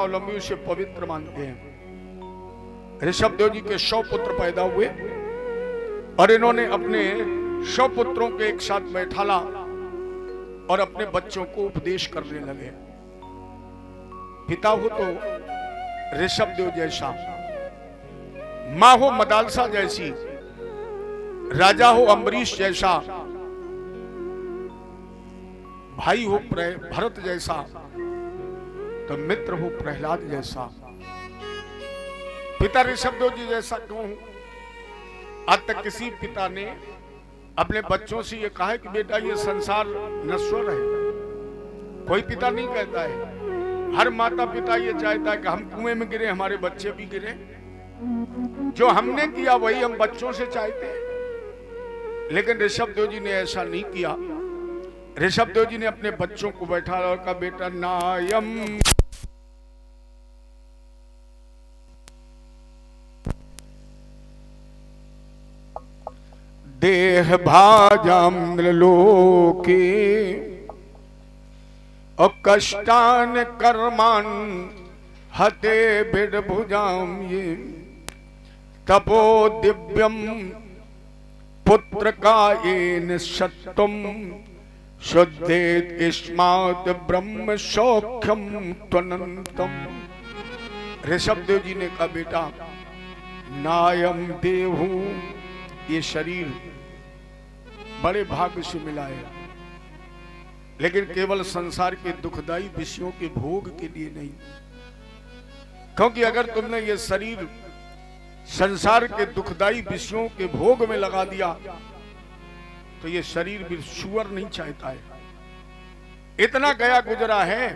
अवलंबी उसे पवित्र मानते हैं। ऋषभ देव जी के 100 पुत्र पैदा हुए और इन्होंने अपने 100 पुत्रों के एक साथ बैठाला और अपने बच्चों को उपदेश करने लगे। पिता हो तो ऋषभ देव जैसा, मां हो मदालसा जैसी, राजा हो अम्बरीश जैसा, भाई हो भरत जैसा, तो मित्र हो प्रहलाद जैसा। पिता ऋषभ देव जी जैसा क्यों हूं? आज तक किसी पिता ने अपने बच्चों से ये कहा है कि बेटा ये संसार नश्वर है? कोई पिता नहीं कहता है। हर माता पिता ये चाहता है कि हम कुएं में गिरे, हमारे बच्चे भी गिरे। जो हमने किया वही हम बच्चों से चाहते हैं। लेकिन ऋषभ देव जी ने ऐसा नहीं किया। ऋषभ देव जी ने अपने बच्चों को बैठा और कहा, बेटा नायम देह भाजाम लोके और कष्टान कर्मान हते बिड भुजाम ये तपो दिव्यम पुत्र का येन सत्तम शुद्धेत इस्मात ब्रह्म सौख्यम त्वनंतम। ऋषभ देव जी ने कहा, बेटा नायम देहु, ये शरीर बड़े भाग्य से मिला है, लेकिन केवल संसार के दुखदाई विषयों के भोग के लिए नहीं। क्योंकि अगर तुमने ये शरीर संसार के दुखदाई विषयों के भोग में लगा दिया तो ये शरीर भी सुअर नहीं चाहता है। इतना गया गुजरा है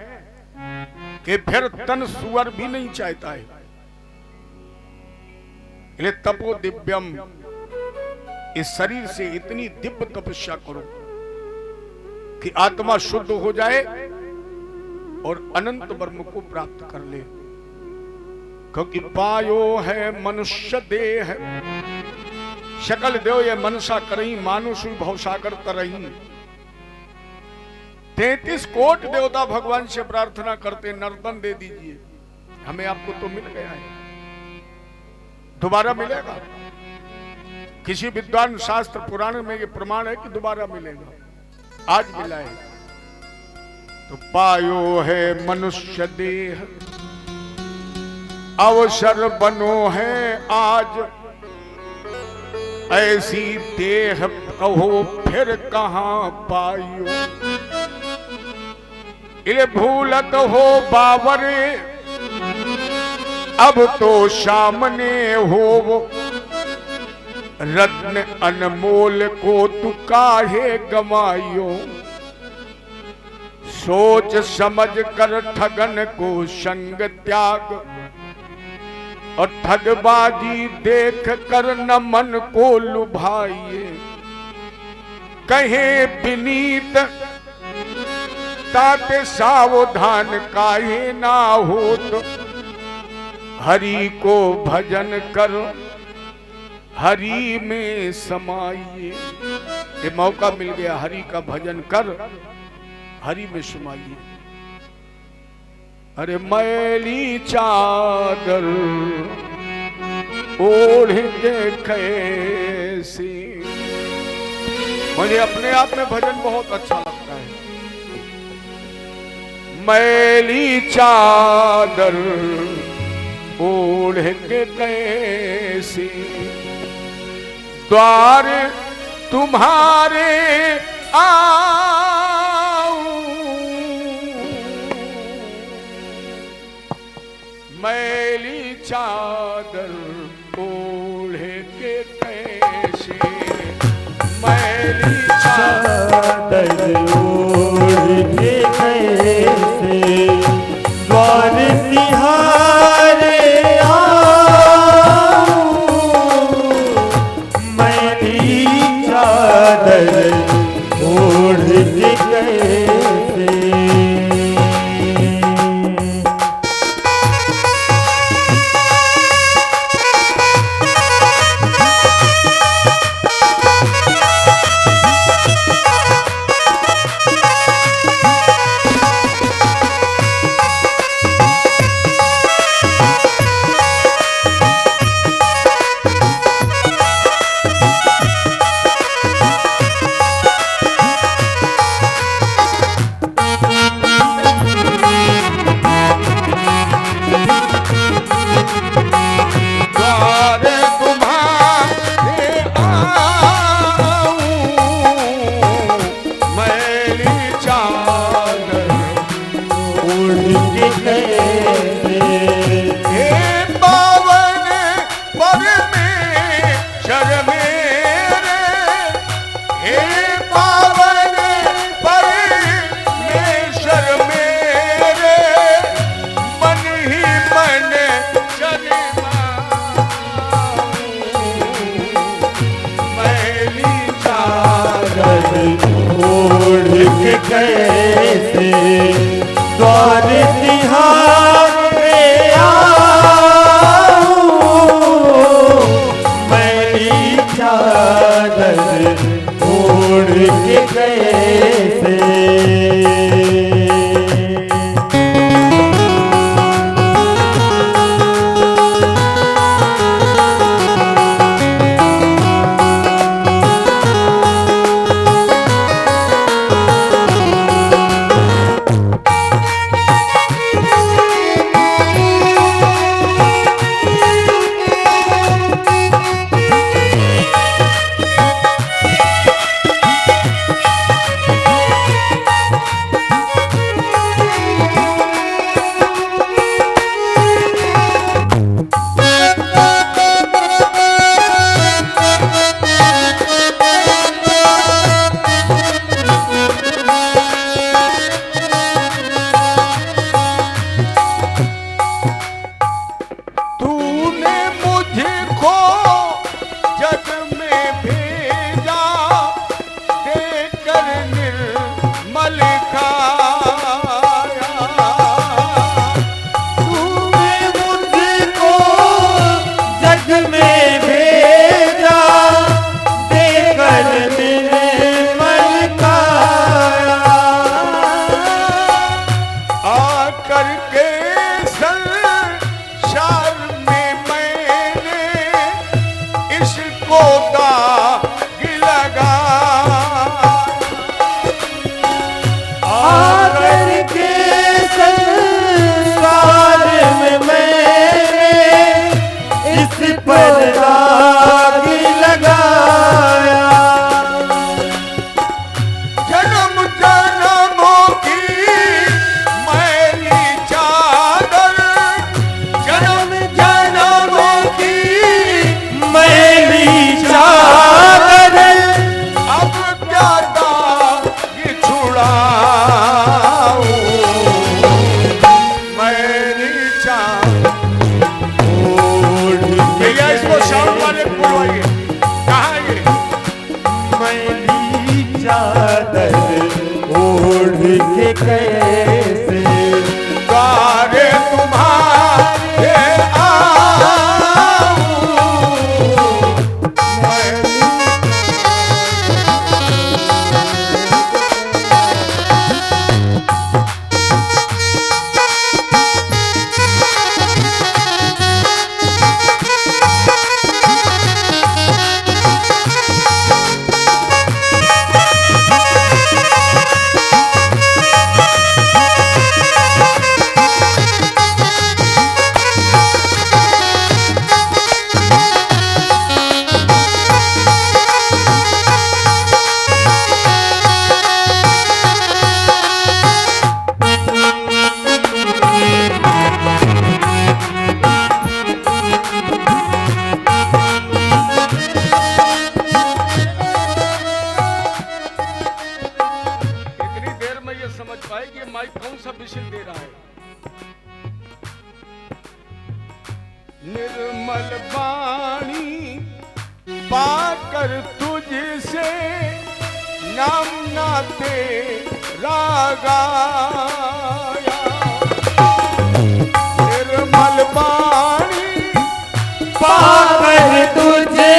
कि फिर तन सुअर भी नहीं चाहता है। इसलिए तपो दिव्यम, इस शरीर से इतनी दिव्य तपस्या करो कि आत्मा शुद्ध हो जाए और अनंत ब्रह्म को प्राप्त कर ले। क्योंकि पायो है मनुष्य देह, शकल देव ये मनसा करही, मानुष भवसागर तरही। 33 कोट देवता भगवान से प्रार्थना करते, नर्तन दे दीजिए हमें। आपको तो मिल गया है, दोबारा मिलेगा? किसी विद्वान शास्त्र पुराण में ये प्रमाण है कि दोबारा मिलेगा। आज मिला है तो पायो है मनुष्य देह, अवसर बनो है आज, ऐसी देह कहो फिर कहां पायो। इले भूलत हो बावरे, अब तो सामने हो रत्न अनमोल को तू काहे गवायो। सोच समझ कर ठगन को संग त्याग, और ठगबाजी देख कर न मन को लुभाइए। कहे विनीत ताते सावधान काहे ना हो, तो हरि को भजन कर हरि में समाइए। ये मौका मिल गया, हरि का भजन कर हरि में समाइए। अरे मैली चादर ओढ़ के कैसी, मुझे अपने आप में भजन बहुत अच्छा लगता है। मैली चादर ओढ़ के कैसी, द्वार तुम्हारे आऊं, मैली चादर ओढ़ के कैसे, मैली चादर ओढ़ के कैसे, द्वार तिहारे ओढ़ के कैसे। कैसे द्वार तिहारे आऊं मैली चादर ओढ़ के कैसे। कैसे द्वारे तुम्हारे आऊं समझ पाए कि माइक कौन सा विषय दे रहा है। निर्मल वाणी पाकर तुझसे नाम ना तेरा गाया। निर्मल वाणी पाकर तुझसे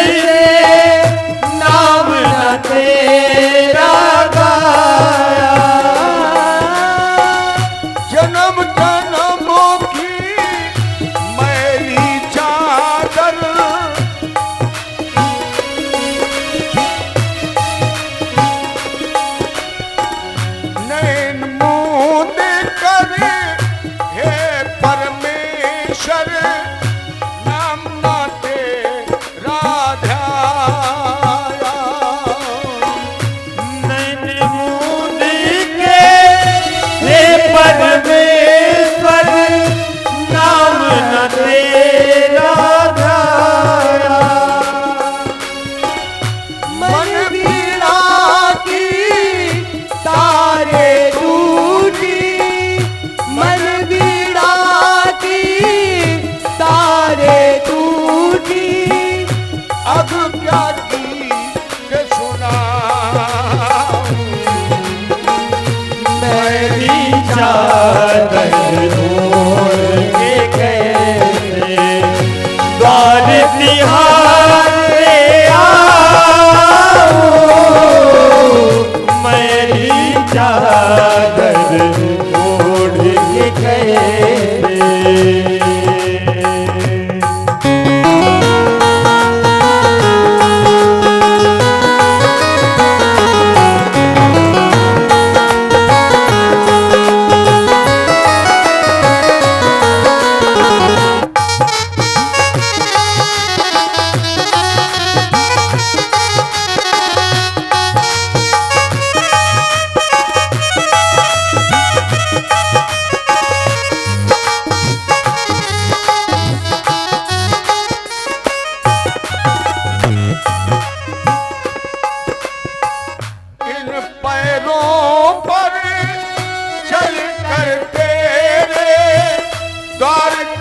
नाम ना तेरा गाया। जन्म जन्मों की मैली चादर नैन मूंद कर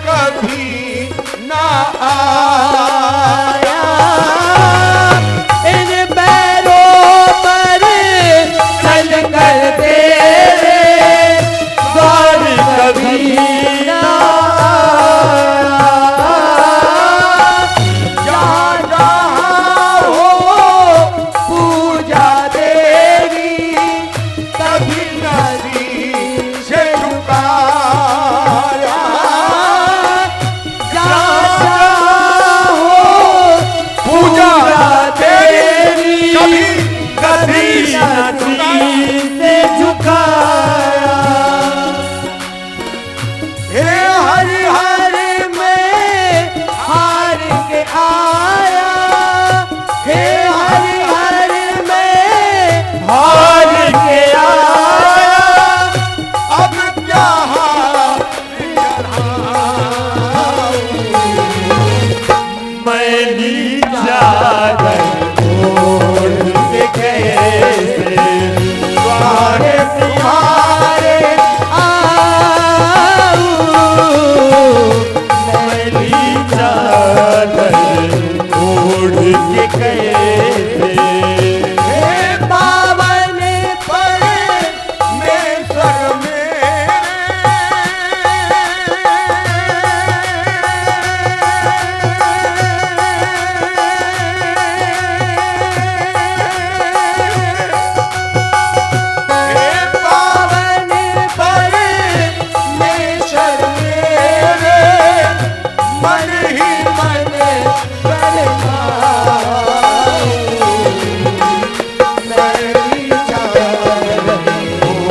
कभी ना आया। इन पैरों पर चल कर तेरे द्वार कभी ना आया। जहाँ जहाँ हो पूजा तेरी कभी नदी से रुकाया। जहाँ जहाँ हो पूजा तेरी कभी कभी नदी से झुकाया। हे हरि हरि में हार के आया। हे हरि हरि में हार के आया। अब क्या मैली चादर ओढ़ के कैसे द्वारे तुम्हारे आऊं। मैली चादर ओढ़ के कैसे हे पावन परमेश्वर पावन परमेश्वर मेरे मन ही मन बरमाऊं। मैली चादर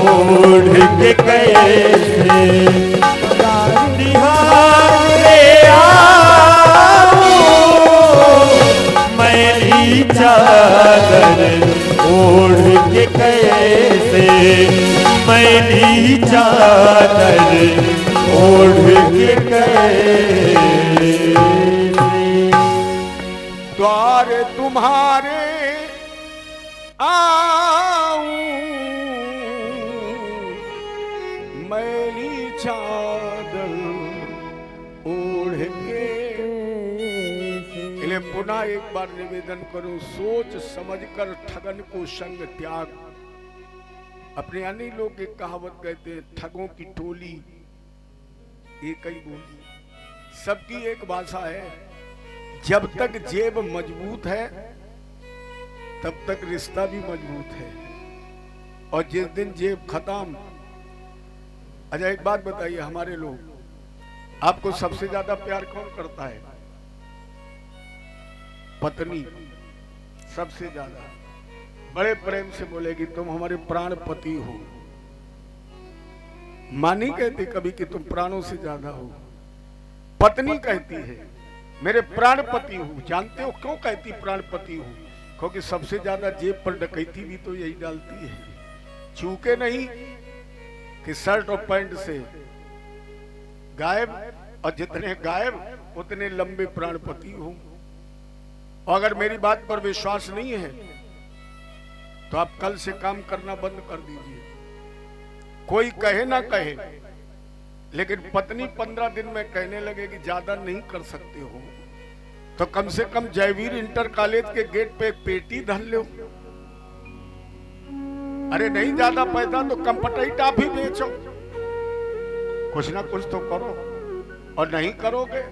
ओढ़ के कैसे निहारे आऊं। मैली चादर ओढ़ के कैसे मैली चादर ओढ़ के कैसे द्वार तुम्हारे आऊं। मैली चादर ओढ़ के। इसलिए पुनः एक बार निवेदन करूं, सोच समझकर ठगन को संग त्याग। अपने अन्य लोग एक कहावत कहते हैं, ठगों की टोली एक ही बोली, सबकी एक भाषा है। जब तक जेब मजबूत है तब तक रिश्ता भी मजबूत है, और जिस दिन जेब खत्म। अच्छा एक बात बताइए, हमारे लोग आपको सबसे ज्यादा प्यार कौन करता है? पत्नी सबसे ज्यादा बड़े प्रेम से बोलेगी तुम हमारे प्राण पति हो। मां नहीं कहती कभी कि तुम प्राणों से ज्यादा हो, पत्नी कहती है मेरे प्राण पति हो। जानते हो क्यों कहती प्राण पति हो? क्योंकि सबसे ज्यादा जेब पर डकैती भी तो यही डालती है। चूके नहीं कि शर्ट और पैंट से गायब, और जितने गायब उतने लंबे प्राणपति हो। और अगर मेरी बात पर विश्वास नहीं है तो आप कल से काम करना बंद कर दीजिए। कोई कहे ना कहे, लेकिन पत्नी 15 दिन में कहने लगे कि ज्यादा नहीं कर सकते हो, तो कम से कम जयवीर इंटर कॉलेज के गेट पे एक पेटी धर लो। अरे नहीं ज्यादा पैसा तो कंपटाई टाफी बेचो, कुछ ना कुछ तो करो। और नहीं करोगे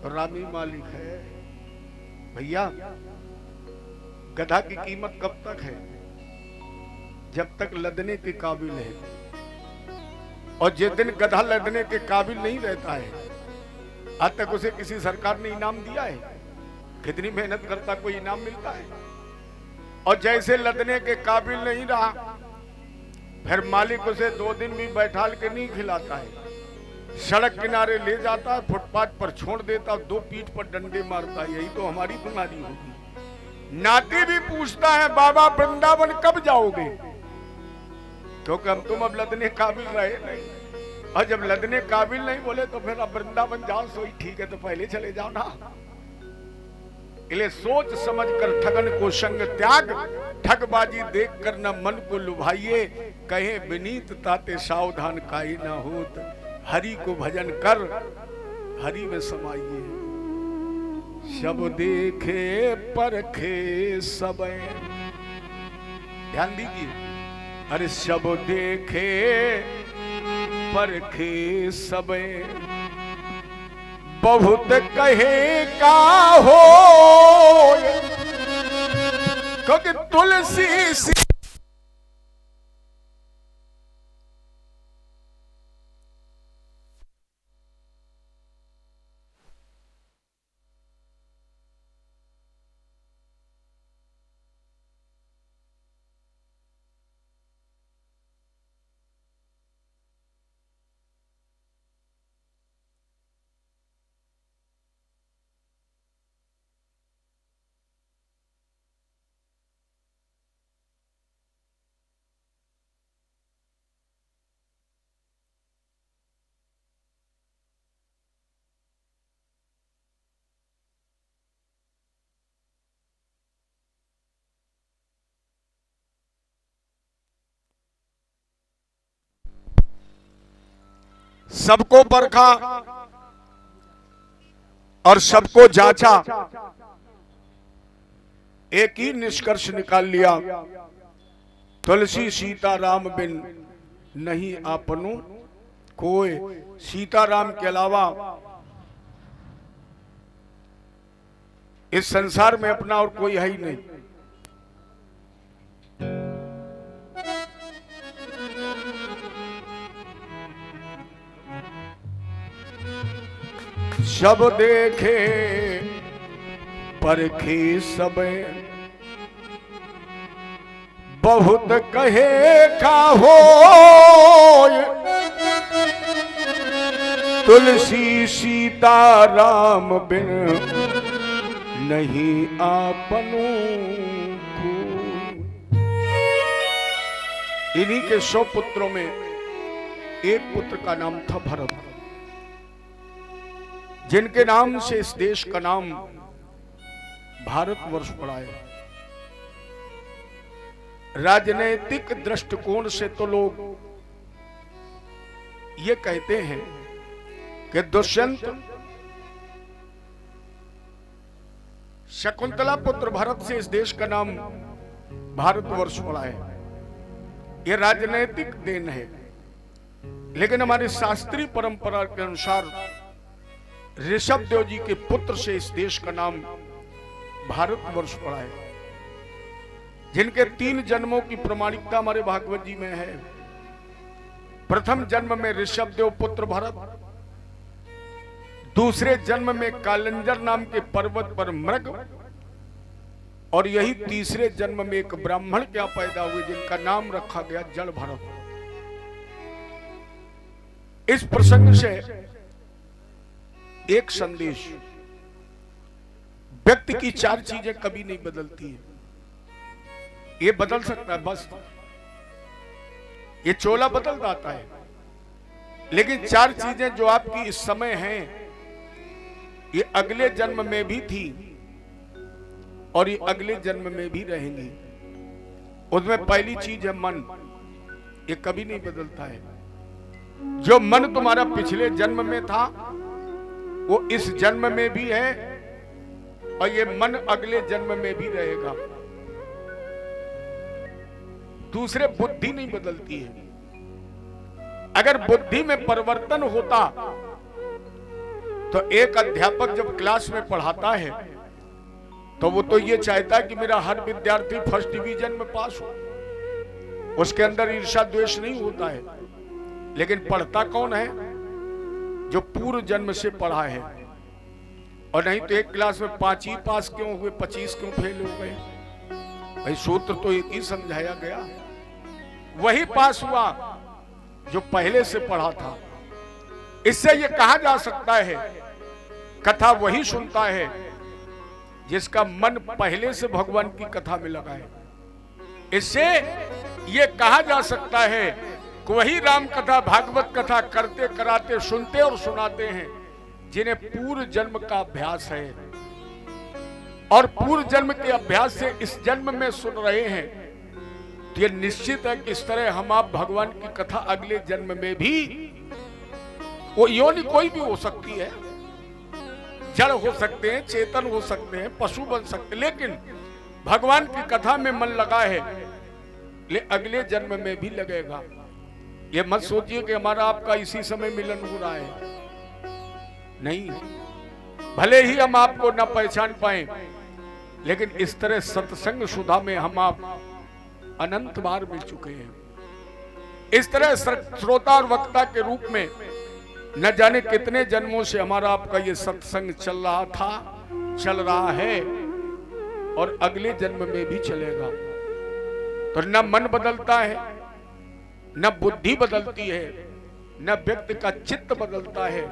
तो रामी मालिक है। भैया गधा की कीमत कब तक है? जब तक लदने के काबिल है। और जिस दिन गधा लदने के काबिल नहीं रहता है, आज तक उसे किसी सरकार ने इनाम दिया है? कितनी मेहनत करता कोई इनाम मिलता है? और जैसे लदने के काबिल नहीं रहा, फिर मालिक उसे 2 दिन भी बैठाल के नहीं खिलाता है, सड़क किनारे ले जाता है, फुटपाथ पर छोड़ देता, 2 पीठ पर डंडे मारता है। यही तो हमारी बीमारी होगी। नाती भी पूछता है बाबा वृंदावन कब जाओगे, क्योंकि हम तुम अब लदने काबिल रहे नहीं। और जब लदने काबिल नहीं बोले तो फिर अब वृंदावन जाओ सोई ठीक है, तो पहले चले जाओ ना। इसलिए सोच समझ कर ठगन को संग त्याग, ठगबाजी देख कर न मन को लुभाइए, कहे विनीत ताते सावधान काई ना होत, हरि को भजन कर, हरि में समाइए। सब देखे परखे सब, ध्यान दीजिए, अरे सब देखे परखे सब, बहुत कहे का हो, क्योंकि तुलसी सी सबको परखा और सबको जांचा, एक ही निष्कर्ष निकाल लिया, तुलसी सीता राम बिन नहीं आपनु कोई। सीता राम के अलावा इस संसार में अपना और कोई है ही नहीं। सब देखे परखे सब, बहुत कहे का हो, तुलसी सीता राम बिन नहीं आपनु कोई। इन्हीं के 100 पुत्रों में एक पुत्र का नाम था भरत, जिनके नाम से इस देश का नाम भारतवर्ष पड़ा है। राजनैतिक दृष्टिकोण से तो लोग ये कहते हैं कि दुष्यंत शकुंतला पुत्र भरत से इस देश का नाम भारतवर्ष पड़ा है। ये राजनैतिक देन है, लेकिन हमारी शास्त्रीय परंपरा के अनुसार ऋषभ देव जी के पुत्र से इस देश का नाम भारतवर्ष पड़ा है, जिनके 3 जन्मों की प्रमाणिकता हमारे भागवत जी में है। प्रथम जन्म में ऋषभ देव पुत्र भरत, दूसरे जन्म में कालंजर नाम के पर्वत पर मृग, और यही तीसरे जन्म में एक ब्राह्मण क्या पैदा हुए जिनका नाम रखा गया जड़ भरत। इस प्रसंग से एक संदेश, व्यक्ति की 4 चीजें कभी नहीं बदलती है। ये बदल सकता है बस, ये चोला बदल जाता है, लेकिन 4 चीजें जो आपकी इस समय हैं, ये अगले जन्म में भी थी और ये अगले जन्म में भी रहेंगी। उसमें पहली चीज है मन, ये कभी नहीं बदलता है। जो मन तुम्हारा पिछले जन्म में था वो इस जन्म में भी है, और ये मन अगले जन्म में भी रहेगा। दूसरे, बुद्धि नहीं बदलती है। अगर बुद्धि में परिवर्तन होता तो एक अध्यापक जब क्लास में पढ़ाता है तो वो तो ये चाहता है कि मेरा हर विद्यार्थी फर्स्ट डिवीजन में पास हो, उसके अंदर ईर्ष्या द्वेष नहीं होता है। लेकिन पढ़ता कौन है? जो पूर्व जन्म से पढ़ा है। और नहीं तो एक क्लास में 5 ही पास क्यों हुए, 25 क्यों फेल हो गए? भाई सूत्र तो एक ही समझाया गया, वही पास हुआ जो पहले से पढ़ा था। इससे यह कहा जा सकता है कथा वही सुनता है जिसका मन पहले से भगवान की कथा में लगा है। इससे यह कहा जा सकता है कि वही राम कथा भागवत कथा करते कराते सुनते और सुनाते हैं जिन्हें पूर्व जन्म का अभ्यास है, और पूर्व जन्म के अभ्यास से इस जन्म में सुन रहे हैं। तो यह निश्चित है कि इस तरह हम आप भगवान की कथा अगले जन्म में भी वो योनि कोई भी हो सकती है, जड़ हो सकते हैं, चेतन हो सकते हैं, पशु बन सकते हैं, लेकिन भगवान की कथा में मन लगा है, ले अगले जन्म में भी लगेगा। ये मत सोचिए कि हमारा आपका इसी समय मिलन हो रहा है, नहीं। भले ही हम आपको न पहचान पाए, लेकिन इस तरह सत्संग सुधा में हम आप अनंत बार मिल चुके हैं। इस तरह श्रोता और वक्ता के रूप में न जाने कितने जन्मों से हमारा आपका ये सत्संग चल रहा था, चल रहा है और अगले जन्म में भी चलेगा। तो न मन बदलता है, न बुद्धि बदलती है, न व्यक्ति का चित्त बदलता है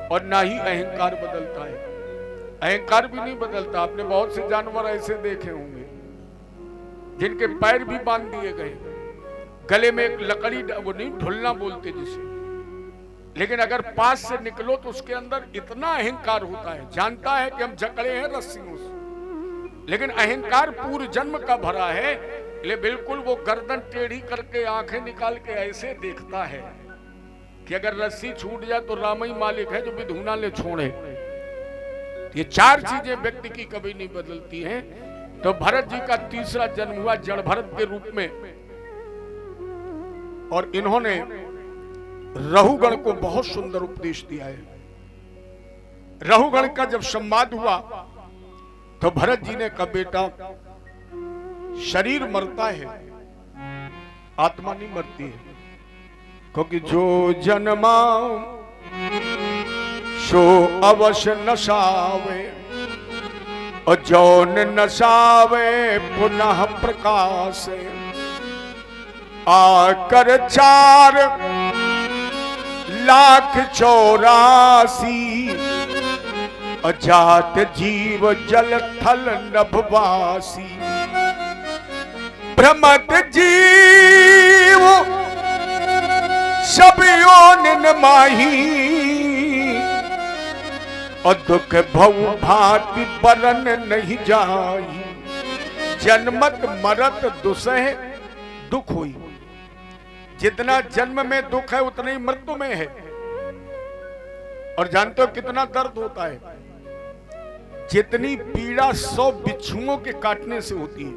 और ना ही अहंकार बदलता है। अहंकार भी नहीं बदलता। आपने बहुत से जानवर ऐसे देखे होंगे जिनके पैर भी बांध दिए गए, गले में एक लकड़ी, वो नहीं ढुलना बोलते जिसे, लेकिन अगर पास से निकलो तो उसके अंदर इतना अहंकार होता है, जानता है कि हम जकड़े हैं रस्सियों से, लेकिन अहंकार पूर्व जन्म का भरा है। ले बिल्कुल वो गर्दन टेढ़ी करके आंखें निकाल के ऐसे देखता है कि अगर रस्सी छूट जाए तो राम ही मालिक है जो विधुना ले छोड़े। ये चार चीजें व्यक्ति की कभी नहीं बदलती हैं। तो भरत जी का तीसरा जन्म हुआ जड़ भरत के रूप में, और इन्होंने रहुगण को बहुत सुंदर उपदेश दिया है। रहुगण का जब संवाद हुआ तो भरत जी ने कहा, बेटा शरीर मरता है, आत्मा नहीं मरती है, क्योंकि जो जन्मा सो अवश्य नसावे और जौन नसावे पुनः प्रकाश आकर 4,84,000 अजात जीव जल थल नभवासी भ्रमत जीव सब योनिन माही और दुख भव भांति बरन नहीं जाई जन्मत मरत दुसह दुख हुई। जितना जन्म में दुख है उतना ही मृत्यु में है। और जानते हो कितना दर्द होता है? जितनी पीड़ा 100 बिच्छुओं के काटने से होती है।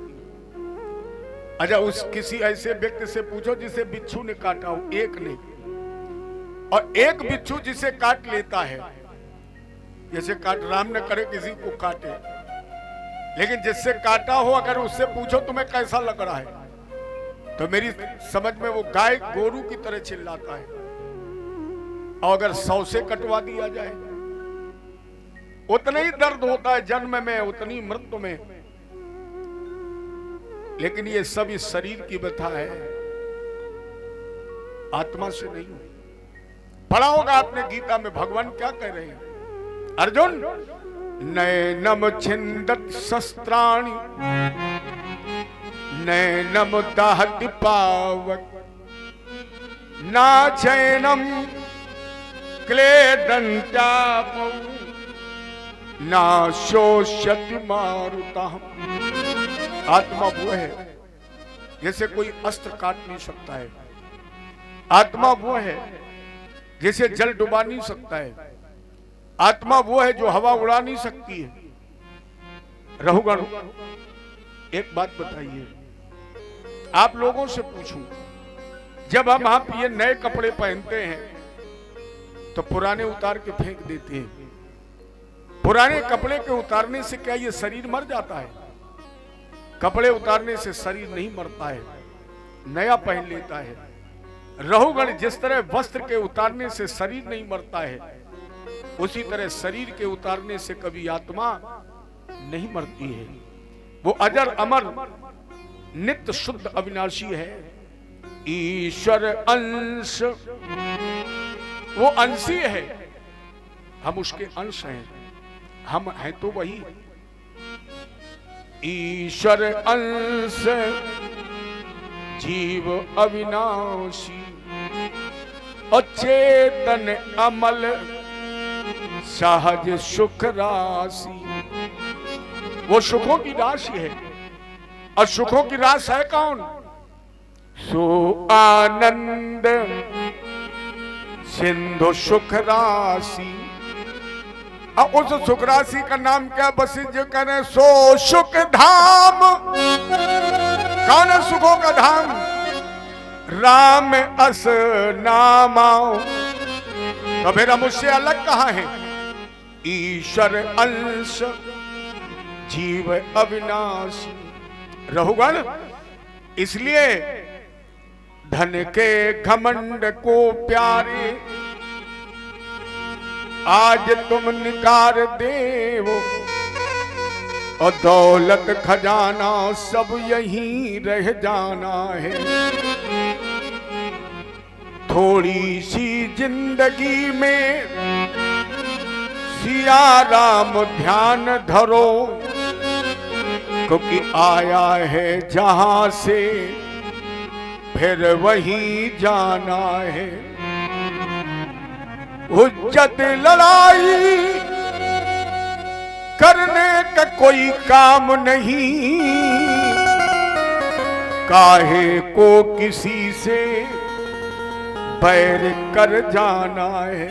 अच्छा, उस किसी ऐसे व्यक्ति से पूछो जिसे बिच्छू ने काटा हो, एक ने, और एक बिच्छू जिसे काट लेता है, जैसे काट राम न करे किसी को काटे, लेकिन जिससे काटा हो अगर उससे पूछो तुम्हें कैसा लग रहा है, तो मेरी समझ में वो गाय गोरू की तरह चिल्लाता है। और अगर 100 से कटवा दिया जाए उतना ही दर्द होता है जन्म में, उतनी मृत्यु में। लेकिन ये सब इस शरीर की व्यथा है, आत्मा से नहीं। पढ़ा होगा आपने गीता में भगवान क्या कह रहे हैं? अर्जुन, नैनम छिंदत शस्त्राणि नैनम दहति पावक ना चैनम क्लेदंत्यापौ ना शोष्यति मारुतः। आत्मा वो है जैसे कोई अस्त्र काट नहीं सकता है। आत्मा वो है जैसे जल डुबा नहीं सकता है। आत्मा वो है जो हवा उड़ा नहीं सकती है। रहुगण, एक बात बताइए, आप लोगों से पूछूं, जब हम आप ये नए कपड़े पहनते हैं तो पुराने उतार के फेंक देते हैं। पुराने कपड़े के उतारने से क्या ये शरीर मर जाता है? कपड़े उतारने से शरीर नहीं मरता है, नया पहन लेता है। रहुगण, जिस तरह वस्त्र के उतारने से शरीर नहीं मरता है, उसी तरह शरीर के उतारने से कभी आत्मा नहीं मरती है। वो अजर अमर नित्य शुद्ध अविनाशी है। ईश्वर अंश, वो अंशी है, हम उसके अंश हैं, हम हैं तो वही। ईश्वर अंश जीव अविनाशी अचेतन अमल सहज सुख राशि। वो सुखों की राशि है। और सुखों की राशि है कौन? सो आनंद सिंधु सुख राशि। अब उस सुख राशि का नाम क्या बसिज करें सो सुख धाम। कौन है सुखों का धाम? राम अस नामाओ। तो मेरा मुझसे अलग कहां है? ईश्वर अंश जीव अविनाशी। रहुगण इसलिए धन के घमंड को प्यारे आज तुम निकार देवो, और दौलत खजाना सब यहीं रह जाना है। थोड़ी सी जिंदगी में सिया राम ध्यान धरो, क्योंकि आया है जहां से फिर वहीं जाना है। हुज्जत लड़ाई करने का कोई काम नहीं, काहे को किसी से बैर कर जाना है।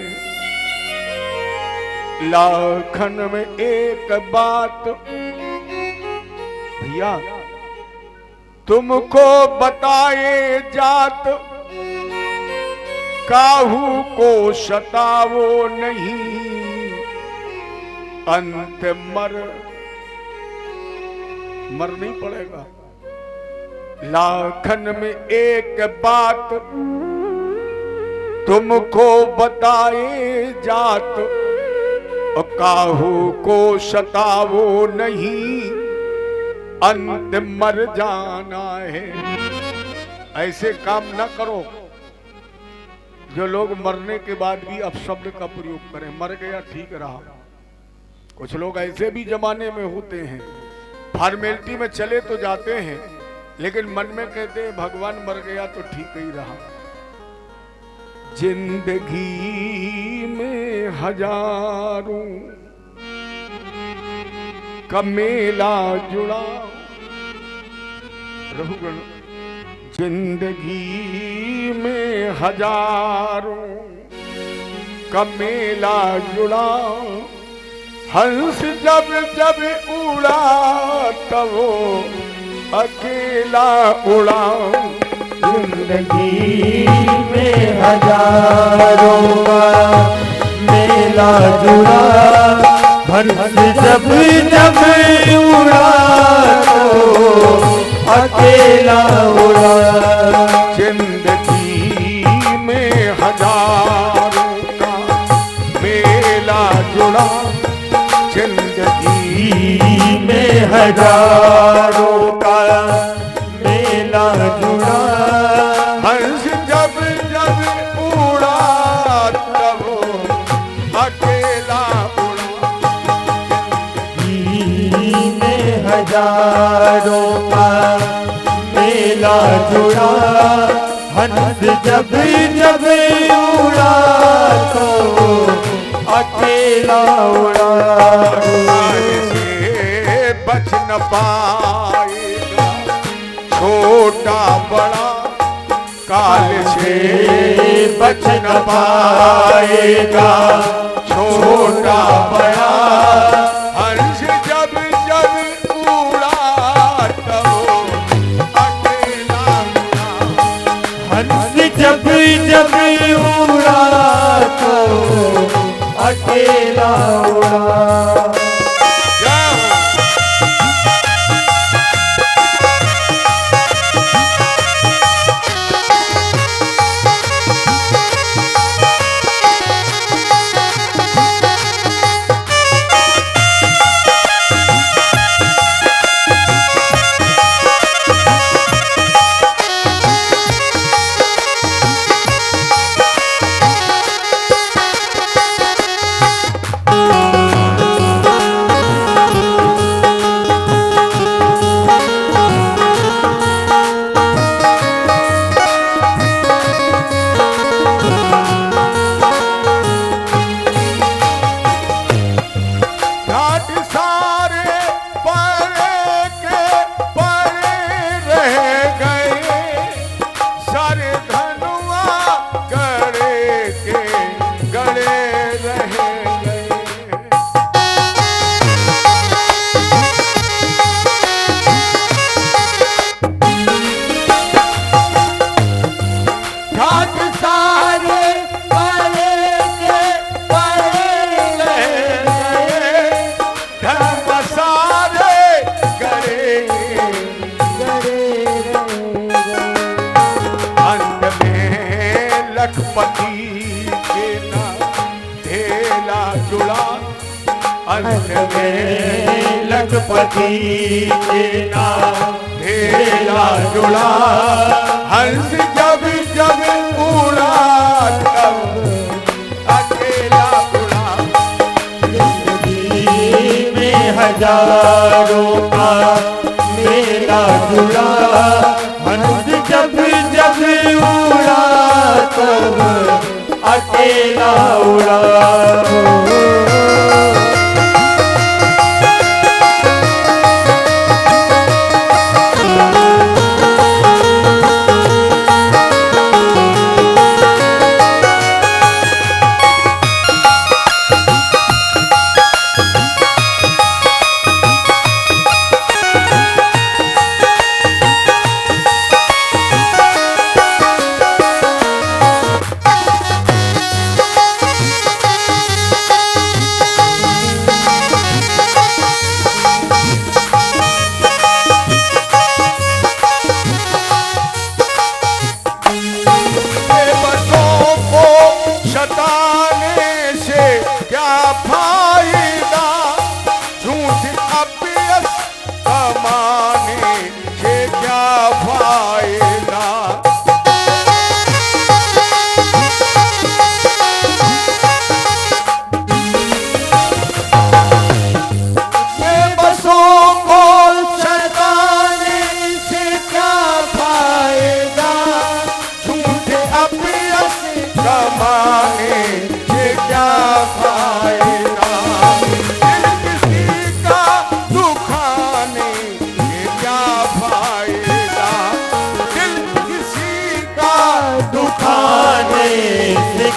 लाखन में एक बात भैया तुमको बताए जात, काहू को सतावो नहीं, अंत मर नहीं पड़ेगा। लाखन में एक बात तुमको बताए जात, और काहू को सतावो नहीं, अंत मर जाना है। ऐसे काम न करो जो लोग मरने के बाद भी अपशब्द का प्रयोग करें। मर गया ठीक रहा। कुछ लोग ऐसे भी जमाने में होते हैं, फॉर्मेलिटी में चले तो जाते हैं, लेकिन मन में कहते हैं भगवान मर गया तो ठीक ही रहा। जिंदगी में हजारों का मेला जुड़ा रहुगण। जिंदगी में हजारों का मेला जुड़ा, हंस जब जब उड़ा तब वो अकेला उड़ा। जिंदगी में हजारों का मेला जुड़ा, हंस जब जब उड़ा तो अकेला उड़ा। जिंदगी में हजारों का मेला जुड़ा, जिंदगी में हजारों का मेला जुड़ा, हंस जब जब उड़ा तब अकेला उड़ा। में हजारों का मेला जुड़ा, हंस जब जब उड़ा तो अकेला उड़ा। से बच न पाएगा छोटा बड़ा, काल से बच न पाएगा छोटा बड़ा, हंस जब जब उड़ा तब अकेला उड़ा। हंस जब जब उड़ा तो अकेला उड़ा। अकेला जुड़ा अंत में लखपति के नाम ढेला जुड़ा। हंस जब जब उड़ा तब अकेला उड़ा। जिंदगी में हजारों का मेला जुड़ा। हंस जब जब उड़ा तब अकेला उड़ा।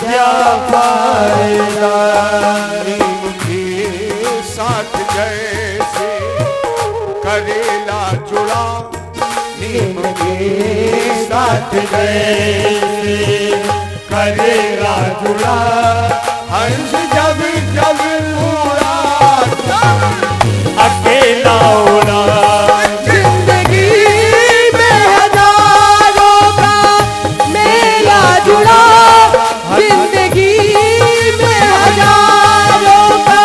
क्या फायदा। नीम के साथ जैसे करेला जुड़ा। नीम के साथ जैसे करेला जुड़ा। हंस जब जब उड़ा अकेला उड़ा। जिंदगी में हजारों का मेला जुड़ा। जिंदगी में हजारों का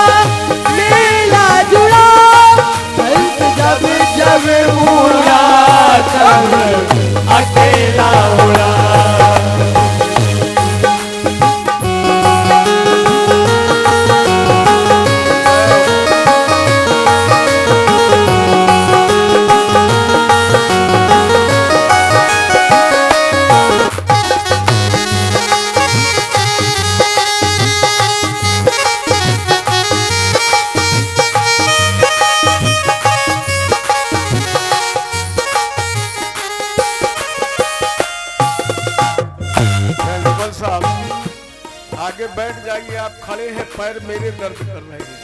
मेला जुड़ा। हंस जब जब उड़ा तब अकेला उड़ा। आगे बैठ जाइए। आप खड़े हैं, पैर मेरे दर्द कर रहे हैं।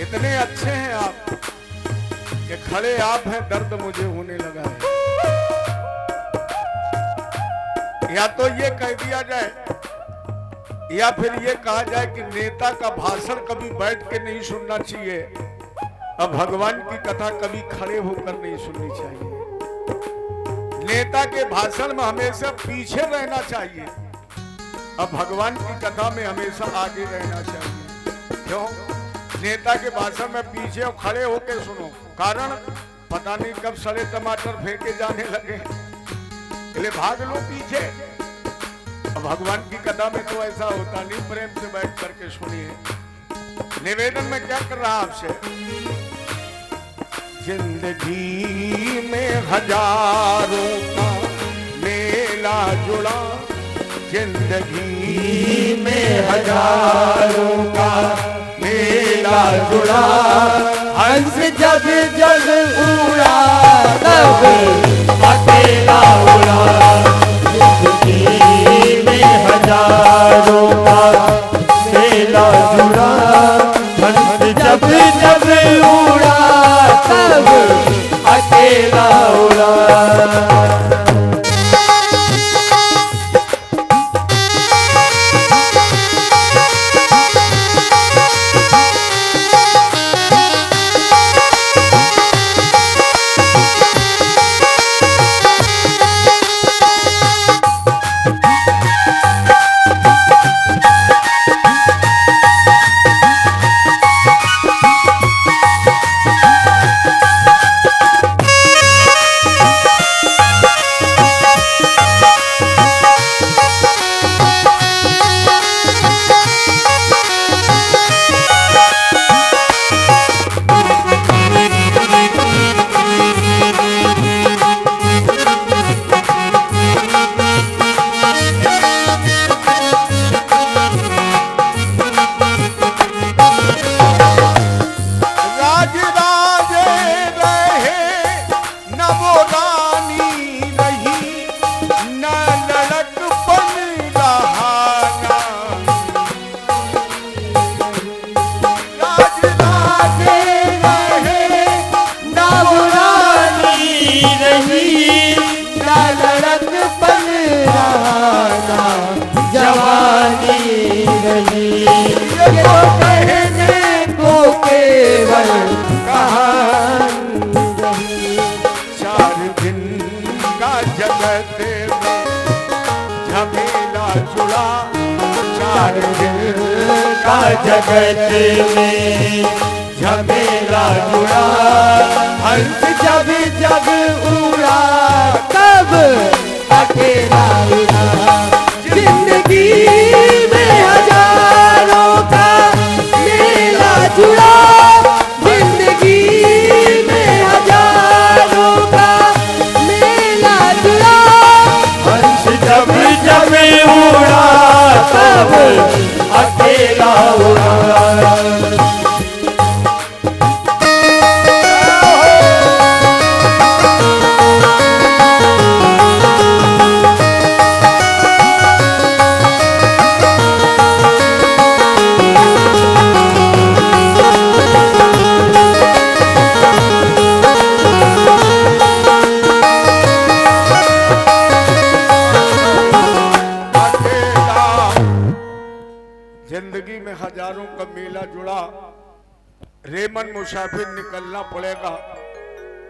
इतने अच्छे हैं आप कि खड़े आप हैं, दर्द मुझे होने लगा है। या तो ये कह दिया जाए या फिर ये कहा जाए कि नेता का भाषण कभी बैठ के नहीं सुनना चाहिए और भगवान की कथा कभी खड़े होकर नहीं सुननी चाहिए। नेता के भाषण में हमेशा पीछे रहना चाहिए और भगवान की कथा में हमेशा आगे रहना चाहिए। क्यों? नेता के भाषण में पीछे और खड़े होकर सुनो, कारण पता नहीं कब सड़े टमाटर फेंके जाने लगे, इसलिए भाग लो पीछे। और भगवान की कथा में तो ऐसा होता नहीं, प्रेम से बैठ करके सुनिए। निवेदन में क्या कर रहा आपसे, जिंदगी में हजारों का मेला जुड़ा। जिंदगी में हजारों का मेला जुड़ा। हंस जब जब उड़ा तब अकेला उड़ा। जिंदगी में हजारों का मेला जुड़ा। हंस जब जब उड़ा तब अकेला उड़ा। का जगत में झमेला जुड़ा, हंस जब जब उड़ा तब अकेला उड़ा। जिंदगी में हजारों का मेला जुड़ा, जिंदगी में हजारों का मेला जुड़ा। हंस जब जब उड़ा तब अकेला उड़ा। जिंदगी में हजारों का मेला जुड़ा, रेमन मुसाफिर निकलना पड़ेगा,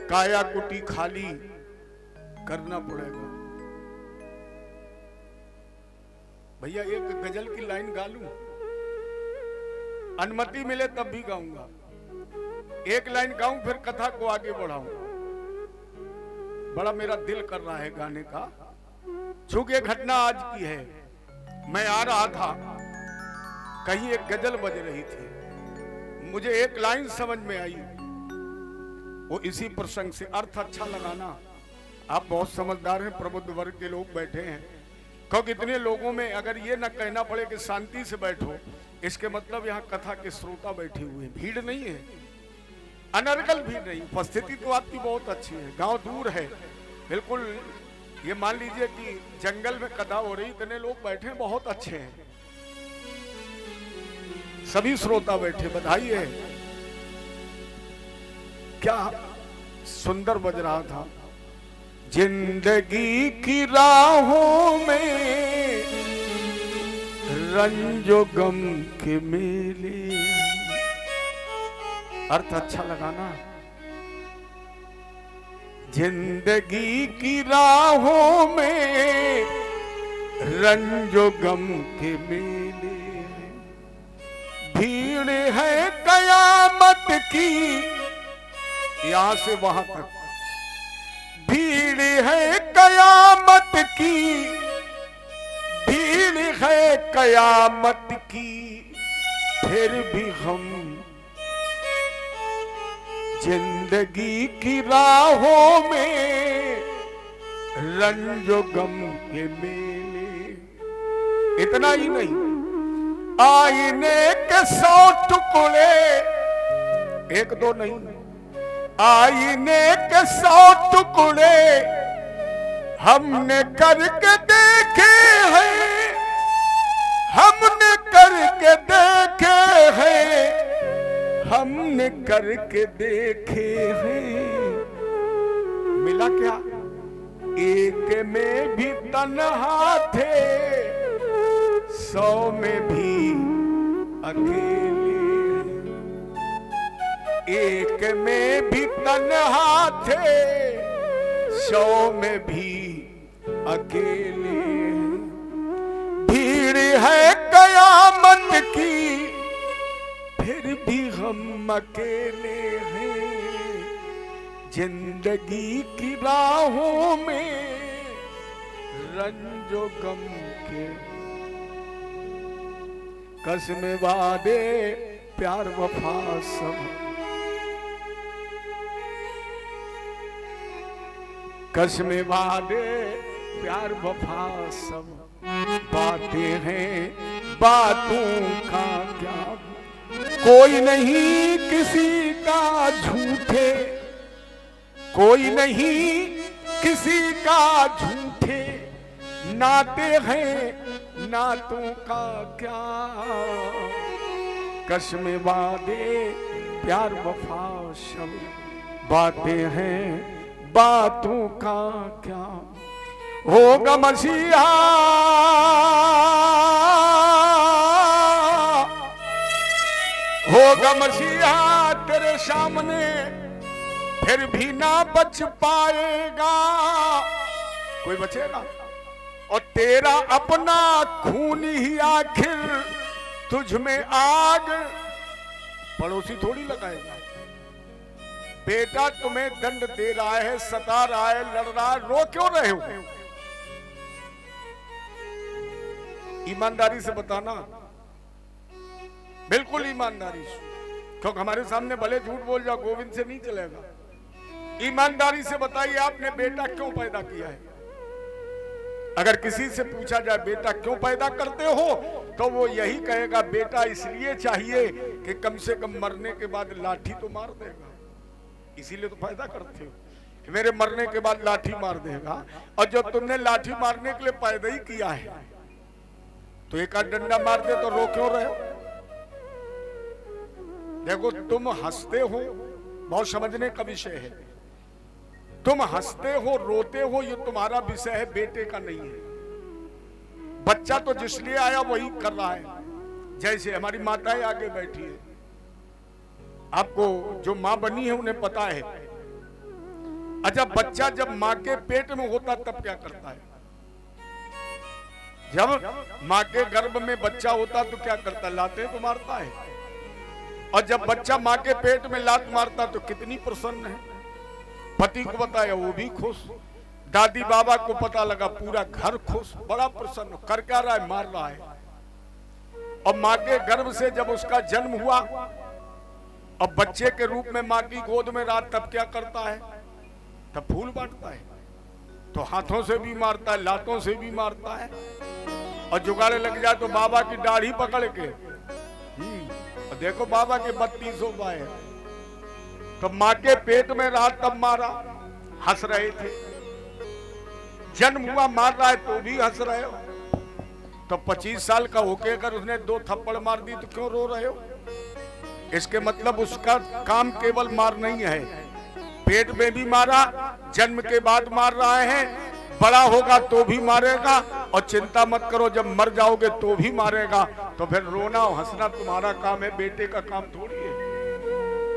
काया कुटी खाली करना पड़ेगा। भैया एक गजल की लाइन गा लूं, अनुमति मिले तब भी गाऊंगा। एक लाइन गाऊं फिर कथा को आगे बढ़ाऊं। बड़ा मेरा दिल कर रहा है गाने का, चूंकि घटना आज की है। मैं आ रहा था, कहीं एक गजल बज रही थी, मुझे एक लाइन समझ में आई, वो इसी प्रसंग से। अर्थ अच्छा लगाना, आप बहुत समझदार हैं, प्रबुद्ध वर्ग के लोग बैठे हैं। क्योंकि इतने लोगों में अगर ये ना कहना पड़े कि शांति से बैठो, इसके मतलब यहाँ कथा के श्रोता बैठे हुए हैं, भीड़ नहीं है, अनर्गल भीड़ नहीं। उपस्थिति तो आपकी बहुत अच्छी है, गांव दूर है बिल्कुल। ये मान लीजिए कि जंगल में कथा हो रही, इतने लोग बैठे हैं, बहुत अच्छे हैं। सभी श्रोता बैठे, बधाई है। क्या सुंदर बज रहा था। जिंदगी की राहों में रंजो गम के मेले। अर्थ अच्छा लगाना। जिंदगी की राहों में रंजो गम के मेले, भीड़ है कयामत की, यहां से वहां तक भीड़ है कयामत की, भीड़ है कयामत की, फिर भी हम जिंदगी की राहों में रंजो गम के मेले। इतना ही नहीं, आईने के 100 टुकड़े, एक दो नहीं, आईने के 100 टुकड़े हमने करके देखे हैं, हमने करके देखे हैं, हमने करके देखे हैं। मिला क्या? एक में भी तन्हा थे, 100 में भी अकेले। एक में भी तन्हा थे, 100 में भी अकेले। भीड़ है कयामत की, फिर भी हम अकेले हैं। जिंदगी की राहों में रंजो गम के, कसम वादे प्यार वफा सब, कसम वादे प्यार वफा सब बातें हैं, बातों का क्या। कोई नहीं किसी का झूठे, कोई नहीं किसी का झूठे, नाते हैं नातों का क्या। कसम वादे प्यार वफा सब बातें हैं, बातों का क्या। होगा मसीहा, होगा मसीहा तेरे सामने, फिर भी ना बच पाएगा। कोई बचेगा? और तेरा अपना खून ही आखिर तुझ में आग पड़ोसी थोड़ी लगाएगा। बेटा तुम्हें दंड दे रहा है, सता रहा है, लड़ रहा है, रो क्यों रहे हो? ईमानदारी से बताना, बिल्कुल ईमानदारी से, क्योंकि हमारे सामने भले झूठ बोल जाओ, गोविंद से नहीं चलेगा। ईमानदारी से बताइए आपने बेटा क्यों पैदा किया है। अगर किसी से पूछा जाए बेटा क्यों पैदा करते हो, तो वो यही कहेगा बेटा इसलिए चाहिए कि कम से कम मरने के बाद लाठी तो मार देगा, इसीलिए तो पैदा करते हो कि मेरे मरने के बाद लाठी मार देगा। और जब तुमने लाठी मारने के लिए पैदा ही किया है तो एक आध डंडा मार दे तो रो क्यों रहे हो? देखो तुम हंसते हो, बहुत समझने का विषय है। तुम हंसते हो, रोते हो, ये तुम्हारा विषय है, बेटे का नहीं है। बच्चा तो जिसलिए आया वही कर रहा है। जैसे हमारी माताएं आगे बैठी है, आपको जो माँ बनी है उन्हें पता है। अच्छा, बच्चा जब माँ के पेट में होता तब क्या करता है? जब माँ के गर्भ में बच्चा होता तो क्या करता है? लाते तो मारता है। और जब बच्चा माँ के पेट में लात मारता तो कितनी प्रसन्न है। पति को बताया वो भी खुश, दादी बाबा को पता लगा पूरा घर खुश, बड़ा प्रसन्न। कर क्या रहा है? मार रहा है। और माँ के गर्भ से जब उसका जन्म हुआ और बच्चे के रूप में माँ की गोद में रहा, तब क्या करता है? तब फूल बांटता है। तो हाथों से भी मारता है, लातों से भी मारता है। और जुगाड़े लग जाए तो बाबा की दाढ़ी पकड़ के देखो बाबा के 32 पाए। तो माँ के पेट में रहा तब मारा, हंस रहे थे। जन्म हुआ मार रहा है तो भी हंस रहे हो। तो 25 साल का होके अगर उसने 2 थप्पड़ मार दी तो क्यों रो रहे हो? इसके मतलब उसका काम केवल मार नहीं है, पेट में भी मारा, जन्म के बाद मार रहा है, बड़ा होगा तो भी मारेगा। और चिंता मत करो, जब मर जाओगे तो भी मारेगा। तो फिर रोना और हंसना तुम्हारा काम है, बेटे का काम थोड़ी है।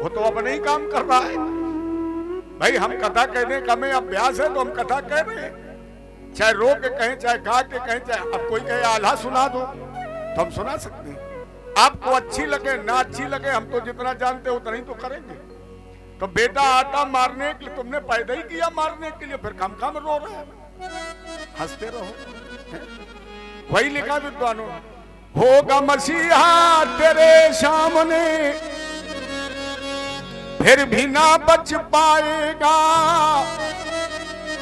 वो तो अपने ही काम कर रहा है। भाई हम कथा कहने का हमें अभ्यास है तो हम कथा कह रहे हैं, चाहे रो के कहें, चाहे गा के कहें, चाहे अब कोई कहे आल्हा सुना दो तो हम सुना सकते हैं। आपको अच्छी लगे ना अच्छी लगे, हम तो जितना जानते हो उतना ही तो करेंगे। तो बेटा आता मारने के लिए, तुमने पैदा ही किया मारने के लिए, फिर कम कम रो रहे हैं, हंसते रहो। वही लिखा विद्वानों, होगा मसीहा तेरे सामने फिर भी ना बच पाएगा,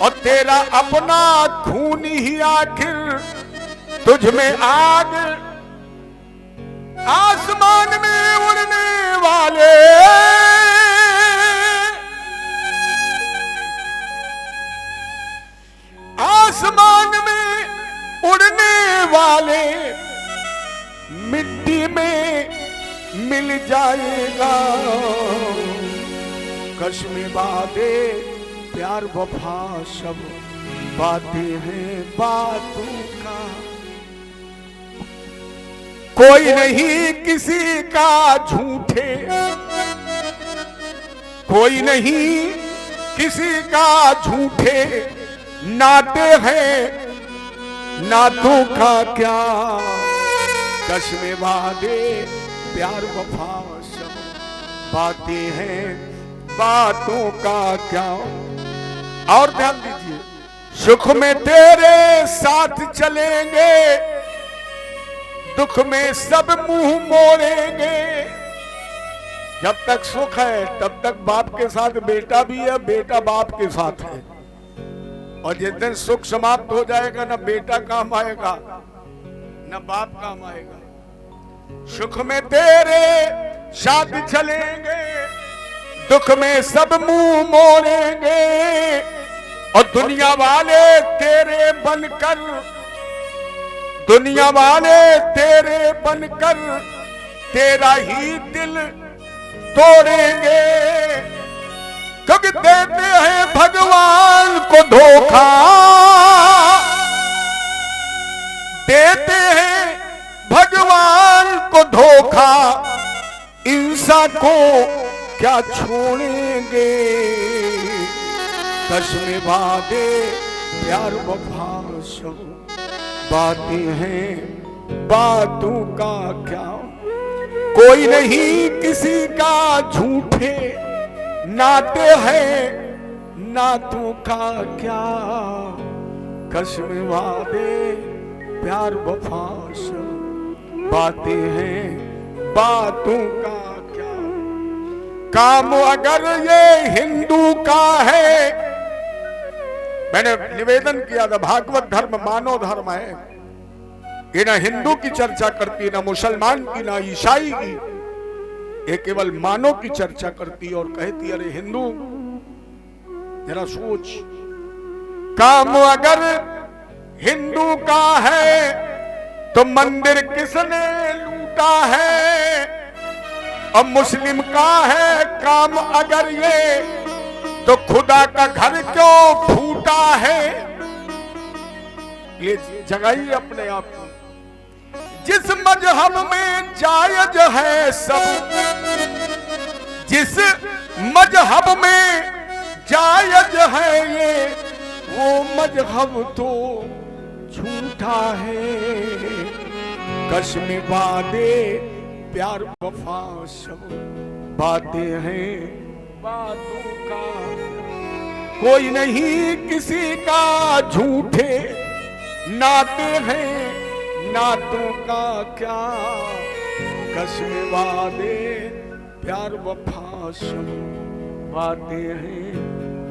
और तेरा अपना खून ही आखिर तुझ में आग। आसमान में उड़ने वाले आसमान में उड़ने वाले मिट्टी में मिल जाएगा। कश्मे बादे प्यार वफा सब बातें हैं बातों का। कोई नहीं किसी का झूठे, कोई नहीं किसी का झूठे नाते हैं, नातों का क्या कश्मे वादे प्यार वफा सब बातें हैं बातों का क्या। और ध्यान दीजिए, सुख में तेरे साथ चलेंगे, दुख में सब मुंह मोड़ेंगे। जब तक सुख है तब तक बाप के साथ बेटा भी है, बेटा बाप के साथ है। और जिस दिन सुख समाप्त हो जाएगा, ना बेटा काम आएगा ना बाप काम आएगा। सुख में तेरे साथ चलेंगे, दुख में सब मुंह मोड़ेंगे। और दुनिया वाले तेरे बनकर, दुनिया वाले तेरे बनकर तेरा ही दिल तोड़ेंगे। क्योंकि देते हैं भगवान को धोखा, देते हैं भगवान को धोखा, इंसान को क्या छोड़ेंगे। कश्मे वादे प्यार वफा सब बातें हैं बातों का क्या, कोई नहीं किसी का झूठे नाते हैं, नातों का क्या, कसम वादे प्यार वफा सब बातें हैं, बातों का क्या। काम अगर ये हिंदू का है, मैंने निवेदन किया था भागवत धर्म मानव धर्म है, ये ना हिंदू की चर्चा करती, ना मुसलमान की, ना ईसाई की, ये केवल मानव की चर्चा करती और कहती अरे हिंदू जरा सोच, काम अगर हिंदू का है तो मंदिर किसने लूटा है, और मुस्लिम का है काम अगर ये तो खुदा का घर क्यों फूटा है। ये जगाइए अपने आप को, जिस मजहब में जायज है सब, जिस मजहब में जायज है ये, वो मजहब तो झूठा है, कसम वादे प्यार वफा सब बातें हैं, बातों का कोई नहीं किसी का झूठे नाते हैं, नातों का क्या, कसम वादे प्यार वफा सब बातें हैं,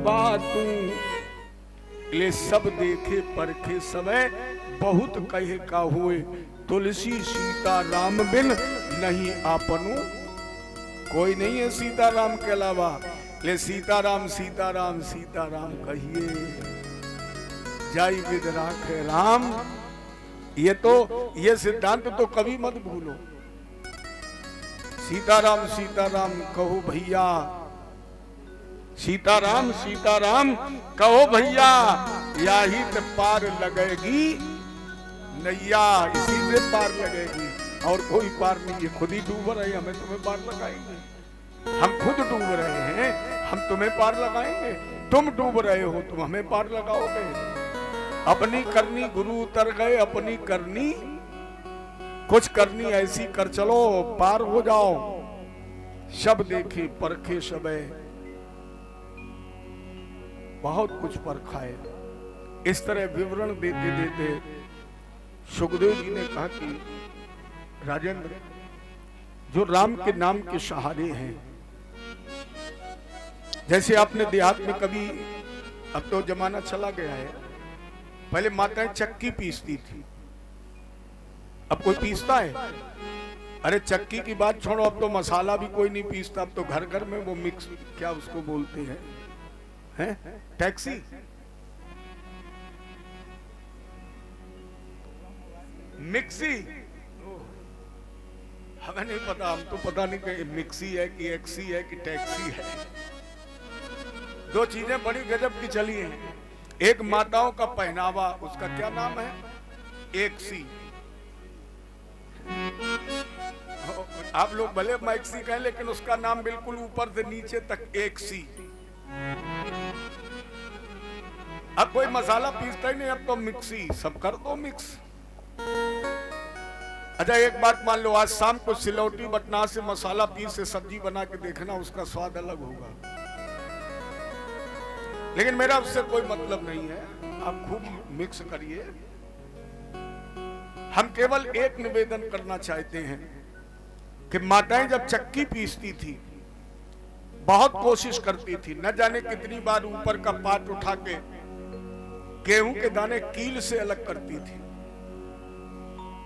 बातों ले सब देखे परखे समय बहुत कहे का हुए, तुलसी सीता राम बिन नहीं आपनु, कोई नहीं है सीता राम के अलावा, ले सीताराम सीताराम सीताराम कहिए, जाई विद राखे राम। ये सिद्धांत तो कभी मत भूलो, सीताराम सीताराम कहो भैया, सीताराम सीताराम कहो भैया, यही तो पार लगेगी नैया, इसी से पार लगेगी और कोई पार नहीं है। खुद ही डूब रहे, हमें तुम्हें पार लगाएंगे, हम खुद डूब रहे हैं, हम तुम्हें पार लगाएंगे, तुम डूब रहे हो तुम हमें पार लगाओगे। अपनी करनी गुरु उतर गए, अपनी करनी कुछ करनी ऐसी कर चलो पार हो जाओ, सब देखे परखे सबे बहुत कुछ परखा है। इस तरह विवरण देते देते सुखदेव जी ने कहा कि राजेंद्र, जो राम के नाम के सहारे हैं, जैसे आपने देहात में कभी, अब तो जमाना चला गया है, पहले माताएं चक्की पीसती थी, अब कोई पीसता है? अरे चक्की की बात छोड़ो, अब तो मसाला भी कोई नहीं पीसता, अब तो घर घर में वो मिक्स, क्या उसको बोलते हैं, टैक्सी, मिक्सी, हमें नहीं पता, हम तो पता नहीं कि मिक्सी है कि एक्सी है कि टैक्सी है। दो चीजें बड़ी गजब की चली हैं, एक माताओं का पहनावा, उसका क्या नाम है, एक्सी, आप लोग भले मैक्सी कहें लेकिन उसका नाम बिल्कुल ऊपर से नीचे तक एक्सी। अब कोई मसाला पीसता ही नहीं, अब तो मिक्सी, सब कर दो मिक्स। अच्छा एक बात मान लो, आज शाम को सिलौटी बटना से मसाला पीस से सब्जी बना के देखना, उसका स्वाद अलग होगा, लेकिन मेरा उससे कोई मतलब नहीं है, आप खूब मिक्स करिए। हम केवल एक निवेदन करना चाहते हैं कि माताएं जब चक्की पीसती थी, बहुत कोशिश करती थी, न जाने कितनी बार ऊपर का पाट उठा के गेहूं के दाने कील से अलग करती थी,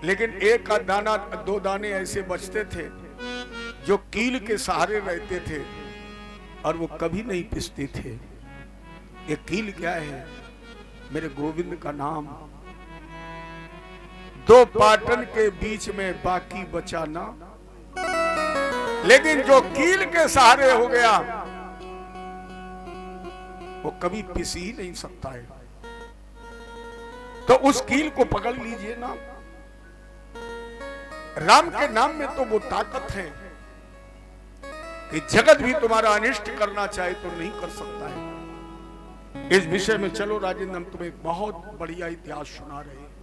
लेकिन एक का दाना, दो दाने ऐसे बचते थे जो कील के सहारे रहते थे और वो कभी नहीं पिसते थे। ये कील क्या है? मेरे गोविंद का नाम। दो पाटन के बीच में बाकी बचाना, लेकिन जो कील के सहारे हो गया वो कभी पिस ही नहीं सकता है। तो उस कील को पकड़ लीजिए ना। राम के नाम में तो वो ताकत है कि जगत भी तुम्हारा अनिष्ट करना चाहे तो नहीं कर सकता है। इस विषय में चलो राजेंद्र, हम तुम्हें एक बहुत बढ़िया इतिहास सुना रहे हैं।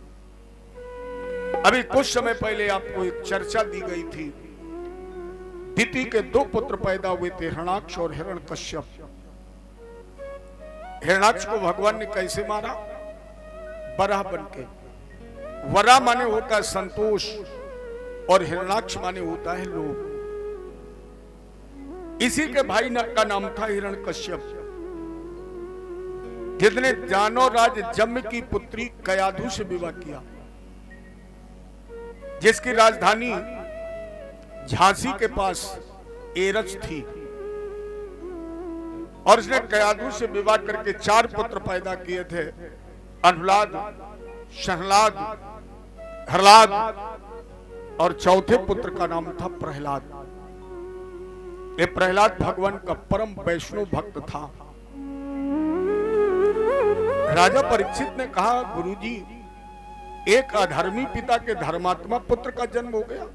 अभी कुछ समय पहले आपको एक चर्चा दी गई थी, दिति के 2 पुत्र पैदा हुए थे, हिरण्याक्ष और हिरण्यकश्यप। हिरण्याक्ष को भगवान ने कैसे मारा? वराह बनके। वराह माने होता है संतोष और हिरण्याक्ष माने होता है लोभ। इसी के भाई का नाम था हिरण्यकश्यप, जिसने जानोराज जम्म की पुत्री कयाधु से विवाह किया, जिसकी राजधानी झांसी के पास एरच थी। और उसने कयाधु से विवाह करके 4 पुत्र पैदा किए थे, अनुलाद, शहलाद, हरलाद, और चौथे पुत्र का नाम था प्रहलाद। ये प्रहलाद भगवान का परम वैष्णव भक्त था। राजा परीक्षित ने कहा, गुरुजी, एक अधर्मी पिता के धर्मात्मा पुत्र का जन्म हो गया,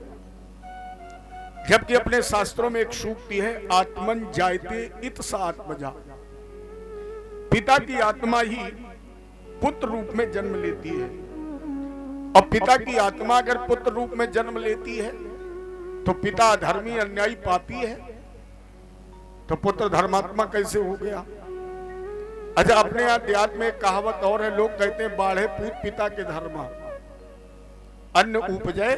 जबकि अपने शास्त्रों में एक सूक्ति है, आत्मन जायते इत स आत्मजा। पिता की आत्मा ही पुत्र रूप में जन्म लेती है, और पिता की आत्मा अगर पुत्र रूप में जन्म लेती है तो पिता अधर्मी, अन्यायी, पापी है, तो पुत्र धर्मात्मा कैसे हो गया? अच्छा, अपने अध्यात्म में एक कहावत और है, लोग कहते हैं बाढ़े पूत पिता के धर्मा, अन्न उपजय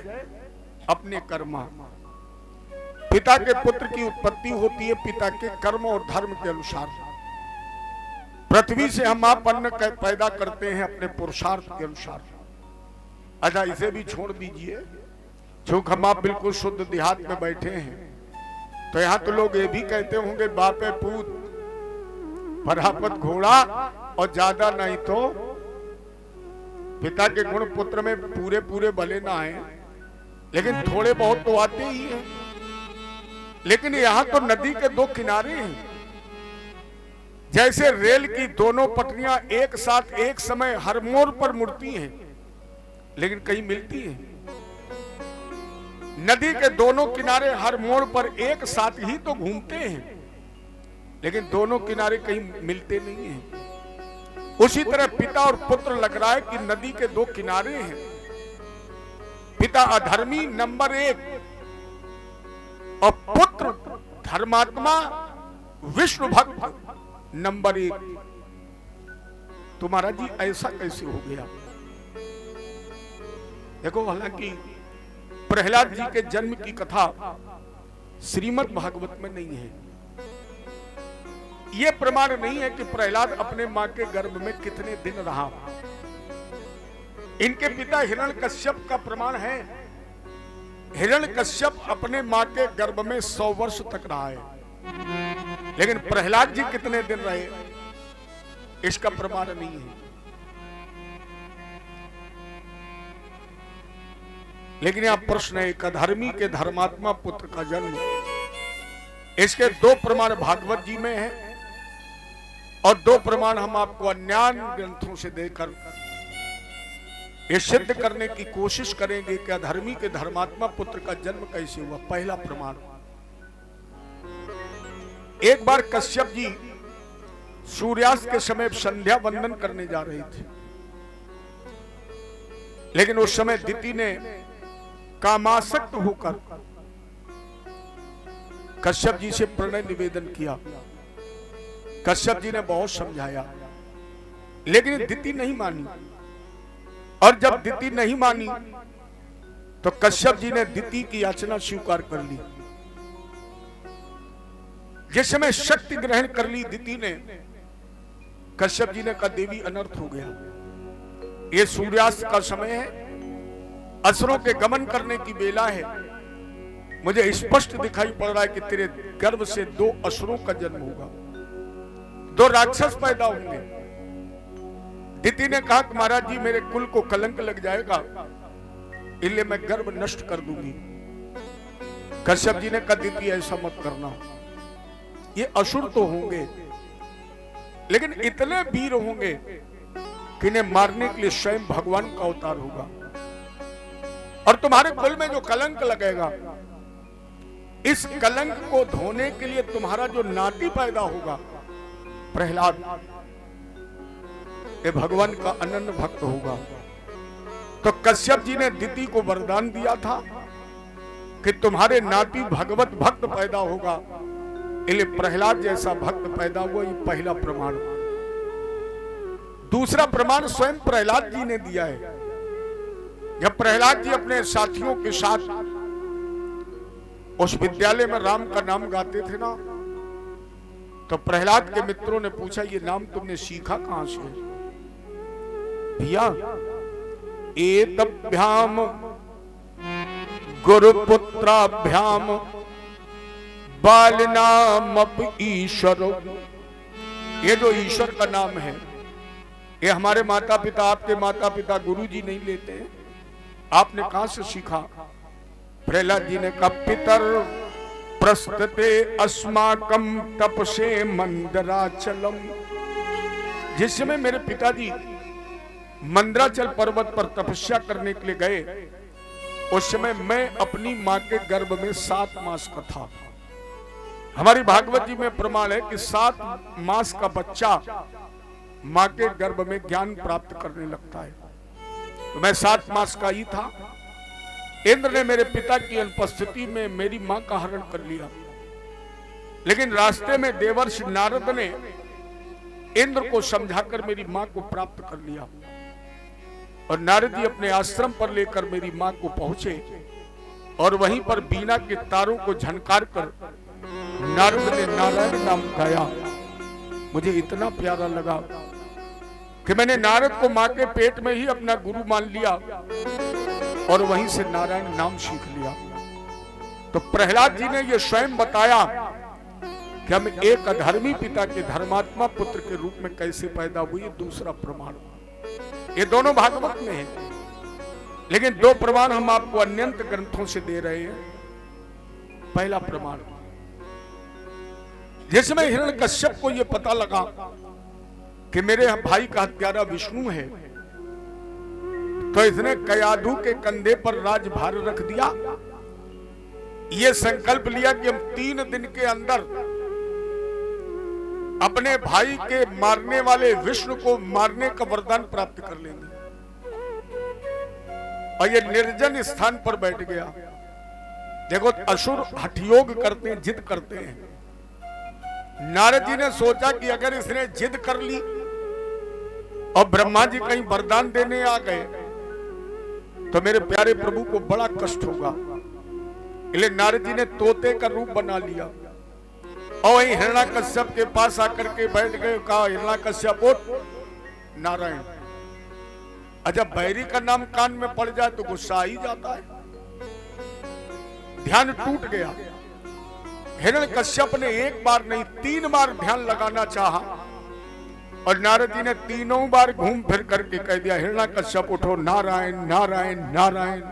अपने कर्मा। पिता के पुत्र की उत्पत्ति होती है पिता के कर्म और धर्म के अनुसार। पृथ्वी से हम आप अन्न पैदा करते हैं अपने पुरुषार्थ के अनुसार। अच्छा, इसे भी छोड़ दीजिए, चूंकि हम आप बिल्कुल शुद्ध देहात में बैठे हैं, तो यहाँ तो लोग ये भी कहते होंगे बाप है पूत, परापत घोड़ा, और ज्यादा नहीं तो पिता के गुण पुत्र में पूरे पूरे भले ना आए, लेकिन थोड़े बहुत तो आते ही हैं। लेकिन यहाँ तो नदी के 2 किनारे हैं, जैसे रेल की दोनों पटरियां एक साथ एक समय हर मोड़ पर मुड़ती हैं, लेकिन कहीं मिलती हैं। नदी के दोनों किनारे हर मोड़ पर एक साथ ही तो घूमते हैं, लेकिन दोनों किनारे कहीं मिलते नहीं हैं। उसी तरह पिता और पुत्र लग रहा है कि नदी के 2 किनारे हैं। पिता अधर्मी नंबर 1 और पुत्र धर्मात्मा विष्णु भक्त नंबर 1। तुम्हारा जी ऐसा कैसे हो गया? देखो, हालांकि प्रहलाद जी के जन्म की कथा श्रीमद् भागवत में नहीं है। यह प्रमाण नहीं है कि प्रहलाद अपने मां के गर्भ में कितने दिन रहा। इनके पिता हिरण्यकश्यप का प्रमाण है। हिरण्यकश्यप अपने मां के गर्भ में 100 वर्ष तक रहा है, लेकिन प्रहलाद जी कितने दिन रहे इसका प्रमाण नहीं है। लेकिन यहां प्रश्न है, एक अधर्मी के धर्मात्मा पुत्र का जन्म, इसके 2 प्रमाण भागवत जी में है, और 2 प्रमाण हम आपको अन्य ग्रंथों से देकर ये सिद्ध करने की कोशिश करेंगे कि अधर्मी के धर्मात्मा पुत्र का जन्म कैसे हुआ। पहला प्रमाण, एक बार कश्यप जी सूर्यास्त के समय संध्या वंदन करने जा रहे थे, लेकिन उस समय दिति ने कामासक्त होकर कश्यप जी से प्रणय निवेदन किया। कश्यप जी ने बहुत समझाया, लेकिन दिति नहीं मानी, और जब दिति नहीं मानी तो कश्यप जी ने दिति की याचना स्वीकार कर ली। जिस समय शक्ति ग्रहण कर ली दिति ने, कश्यप जी ने कहा देवी अनर्थ हो गया, ये सूर्यास्त का समय है, असुरों के गमन करने की बेला है, मुझे स्पष्ट दिखाई पड़ रहा है कि तेरे गर्भ से 2 असुरों का जन्म होगा, 2 राक्षस पैदा होंगे। दिति ने कहा कि महाराज जी मेरे कुल को कलंक लग जाएगा, इसलिए मैं गर्भ नष्ट कर दूंगी। कश्यप जी ने कहा दिति ऐसा मत करना, ये असुर तो होंगे लेकिन इतने वीर होंगे कि इन्हें मारने के लिए स्वयं भगवान का अवतार होगा, और तुम्हारे कुल में जो कलंक लगेगा, इस कलंक को धोने के लिए तुम्हारा जो नाती पैदा होगा प्रहलाद, ये भगवान का अनन्य भक्त होगा। तो कश्यप जी ने दिति को वरदान दिया था कि तुम्हारे नाती भगवत भक्त पैदा होगा, इसलिए प्रहलाद जैसा भक्त पैदा हुआ। ये पहला प्रमाण। दूसरा प्रमाण स्वयं प्रहलाद जी ने दिया है। जब प्रहलाद जी अपने साथियों के साथ उस विद्यालय में राम का नाम गाते थे ना, तो प्रहलाद के मित्रों ने पूछा, ये नाम तुमने सीखा कहां से? भैया, एतभ्याम गुरुपुत्राभ्याम बालनाम ईश्वर। ये जो ईश्वर का नाम है, ये हमारे माता पिता, आपके माता पिता गुरु जी नहीं लेते हैं। आपने कहां से सीखा? प्रहलाद जी ने कहा, पितर प्रस्तुते अस्माकम तपसे मंदराचलम। जिस समय मेरे पिताजी मंदराचल पर्वत पर तपस्या करने के लिए गए, उस समय मैं अपनी मां के गर्भ में 7 मास का था। हमारी भागवत जी में प्रमाण है कि 7 मास का बच्चा मां के गर्भ में ज्ञान प्राप्त करने लगता है। तो मैं 7 मास का ही था। इंद्र ने मेरे पिता की अनुपस्थिति में मेरी मां का हरण कर लिया, लेकिन रास्ते में देवर्षि नारद ने इंद्र को समझाकर मेरी मां को प्राप्त कर लिया। और नारद जी अपने आश्रम पर लेकर मेरी मां को पहुंचे और वहीं पर बीना के तारों को झनकार कर नारद ने नारायण नाम गाया। मुझे इतना प्यारा लगा कि मैंने नारद को मां के पेट में ही अपना गुरु मान लिया और वहीं से नारायण नाम सीख लिया। तो प्रहलाद जी ने यह स्वयं बताया कि हम एक अधर्मी पिता के धर्मात्मा पुत्र के रूप में कैसे पैदा हुए। दूसरा प्रमाण, ये दोनों भागवत में है, लेकिन 2 प्रमाण हम आपको अन्यंत ग्रंथों से दे रहे हैं। पहला प्रमाण, जिसमें हिरण्यकश्यप को यह पता लगा कि मेरे भाई का हत्यारा विष्णु है, तो इसने कयाधु के कंधे पर राजभार रख दिया। यह संकल्प लिया कि हम 3 दिन के अंदर अपने भाई के मारने वाले विष्णु को मारने का वरदान प्राप्त कर लेंगे। और ये निर्जन स्थान पर बैठ गया। देखो, असुर हठयोग करते हैं, जिद करते हैं। नारद जी ने सोचा कि अगर इसने जिद कर ली और ब्रह्मा जी कहीं वरदान देने आ गए तो मेरे प्यारे प्रभु को बड़ा कष्ट होगा। इसलिए नारद जी ने तोते का रूप बना लिया और वही हिरण्यकश्यप के पास आकर के बैठ गए। कहा, हिरण्यकश्यप उठ, नारायण। अच्छा, बैरी का नाम कान में पड़ जाए तो गुस्सा आ ही जाता है। ध्यान टूट गया। हिरण्यकश्यप ने 1 बार नहीं 3 बार ध्यान लगाना चाहा और नारद जी ने 3 बार घूम फिर करके कह दिया, हिरण्यकश्यप उठो, नारायण नारायण नारायण।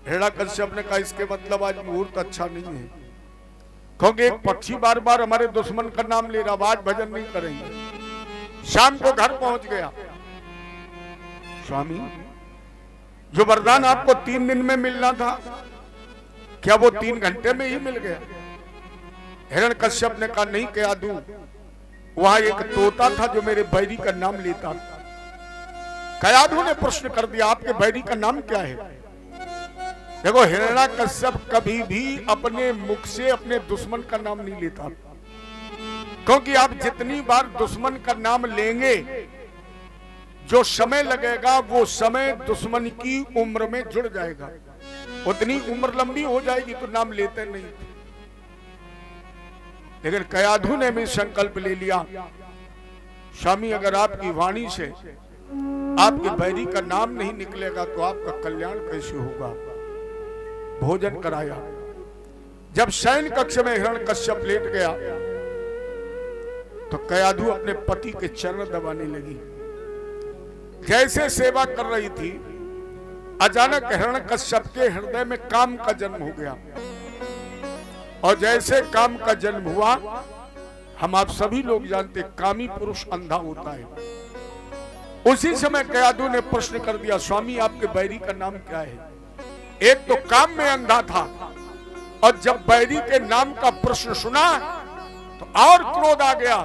हिरण्यकश्यप ने कहा, इसके मतलब आज मुहूर्त अच्छा नहीं है, क्योंकि एक पक्षी बार बार हमारे दुश्मन का नाम ले रहा, आज भजन नहीं करेंगे। शाम को घर पहुंच गया। स्वामी, जो वरदान आपको 3 दिन में मिलना था, क्या वो 3 घंटे में ही मिल गया? हिरण्यकश्यप ने कहा, नहीं कयाधु, वहां एक तोता था जो मेरे बैरी का नाम लेता। कयाधु ने प्रश्न कर दिया, आपके बैरी का नाम क्या है? देखो, हिरण्यकश्यप कभी भी अपने मुख से अपने दुश्मन का नाम नहीं लेता, क्योंकि आप जितनी बार दुश्मन का नाम लेंगे, जो समय लगेगा वो समय दुश्मन की उम्र में जुड़ जाएगा। उतनी उम्र लंबी हो जाएगी तो नाम लेते नहीं। लेकिन कयाधु ने भी संकल्प ले लिया, स्वामी, अगर आपकी वाणी से आपके बैरी का नाम नहीं निकलेगा तो आपका कल्याण कैसे होगा? भोजन कराया। जब शयन कक्ष में हिरण्यकश्यप लेट गया तो कयाधु अपने पति के चरण दबाने लगी। जैसे सेवा कर रही थी, अचानक हिरण्यकश्यप के हृदय में काम का जन्म हो गया। और जैसे काम का जन्म हुआ, हम आप सभी लोग जानते, कामी पुरुष अंधा होता है। उसी समय कयाधु ने प्रश्न कर दिया, स्वामी, आपके बैरी का नाम क्या है? एक तो काम में अंधा था और जब बैरी के नाम का प्रश्न सुना तो और क्रोध आ गया।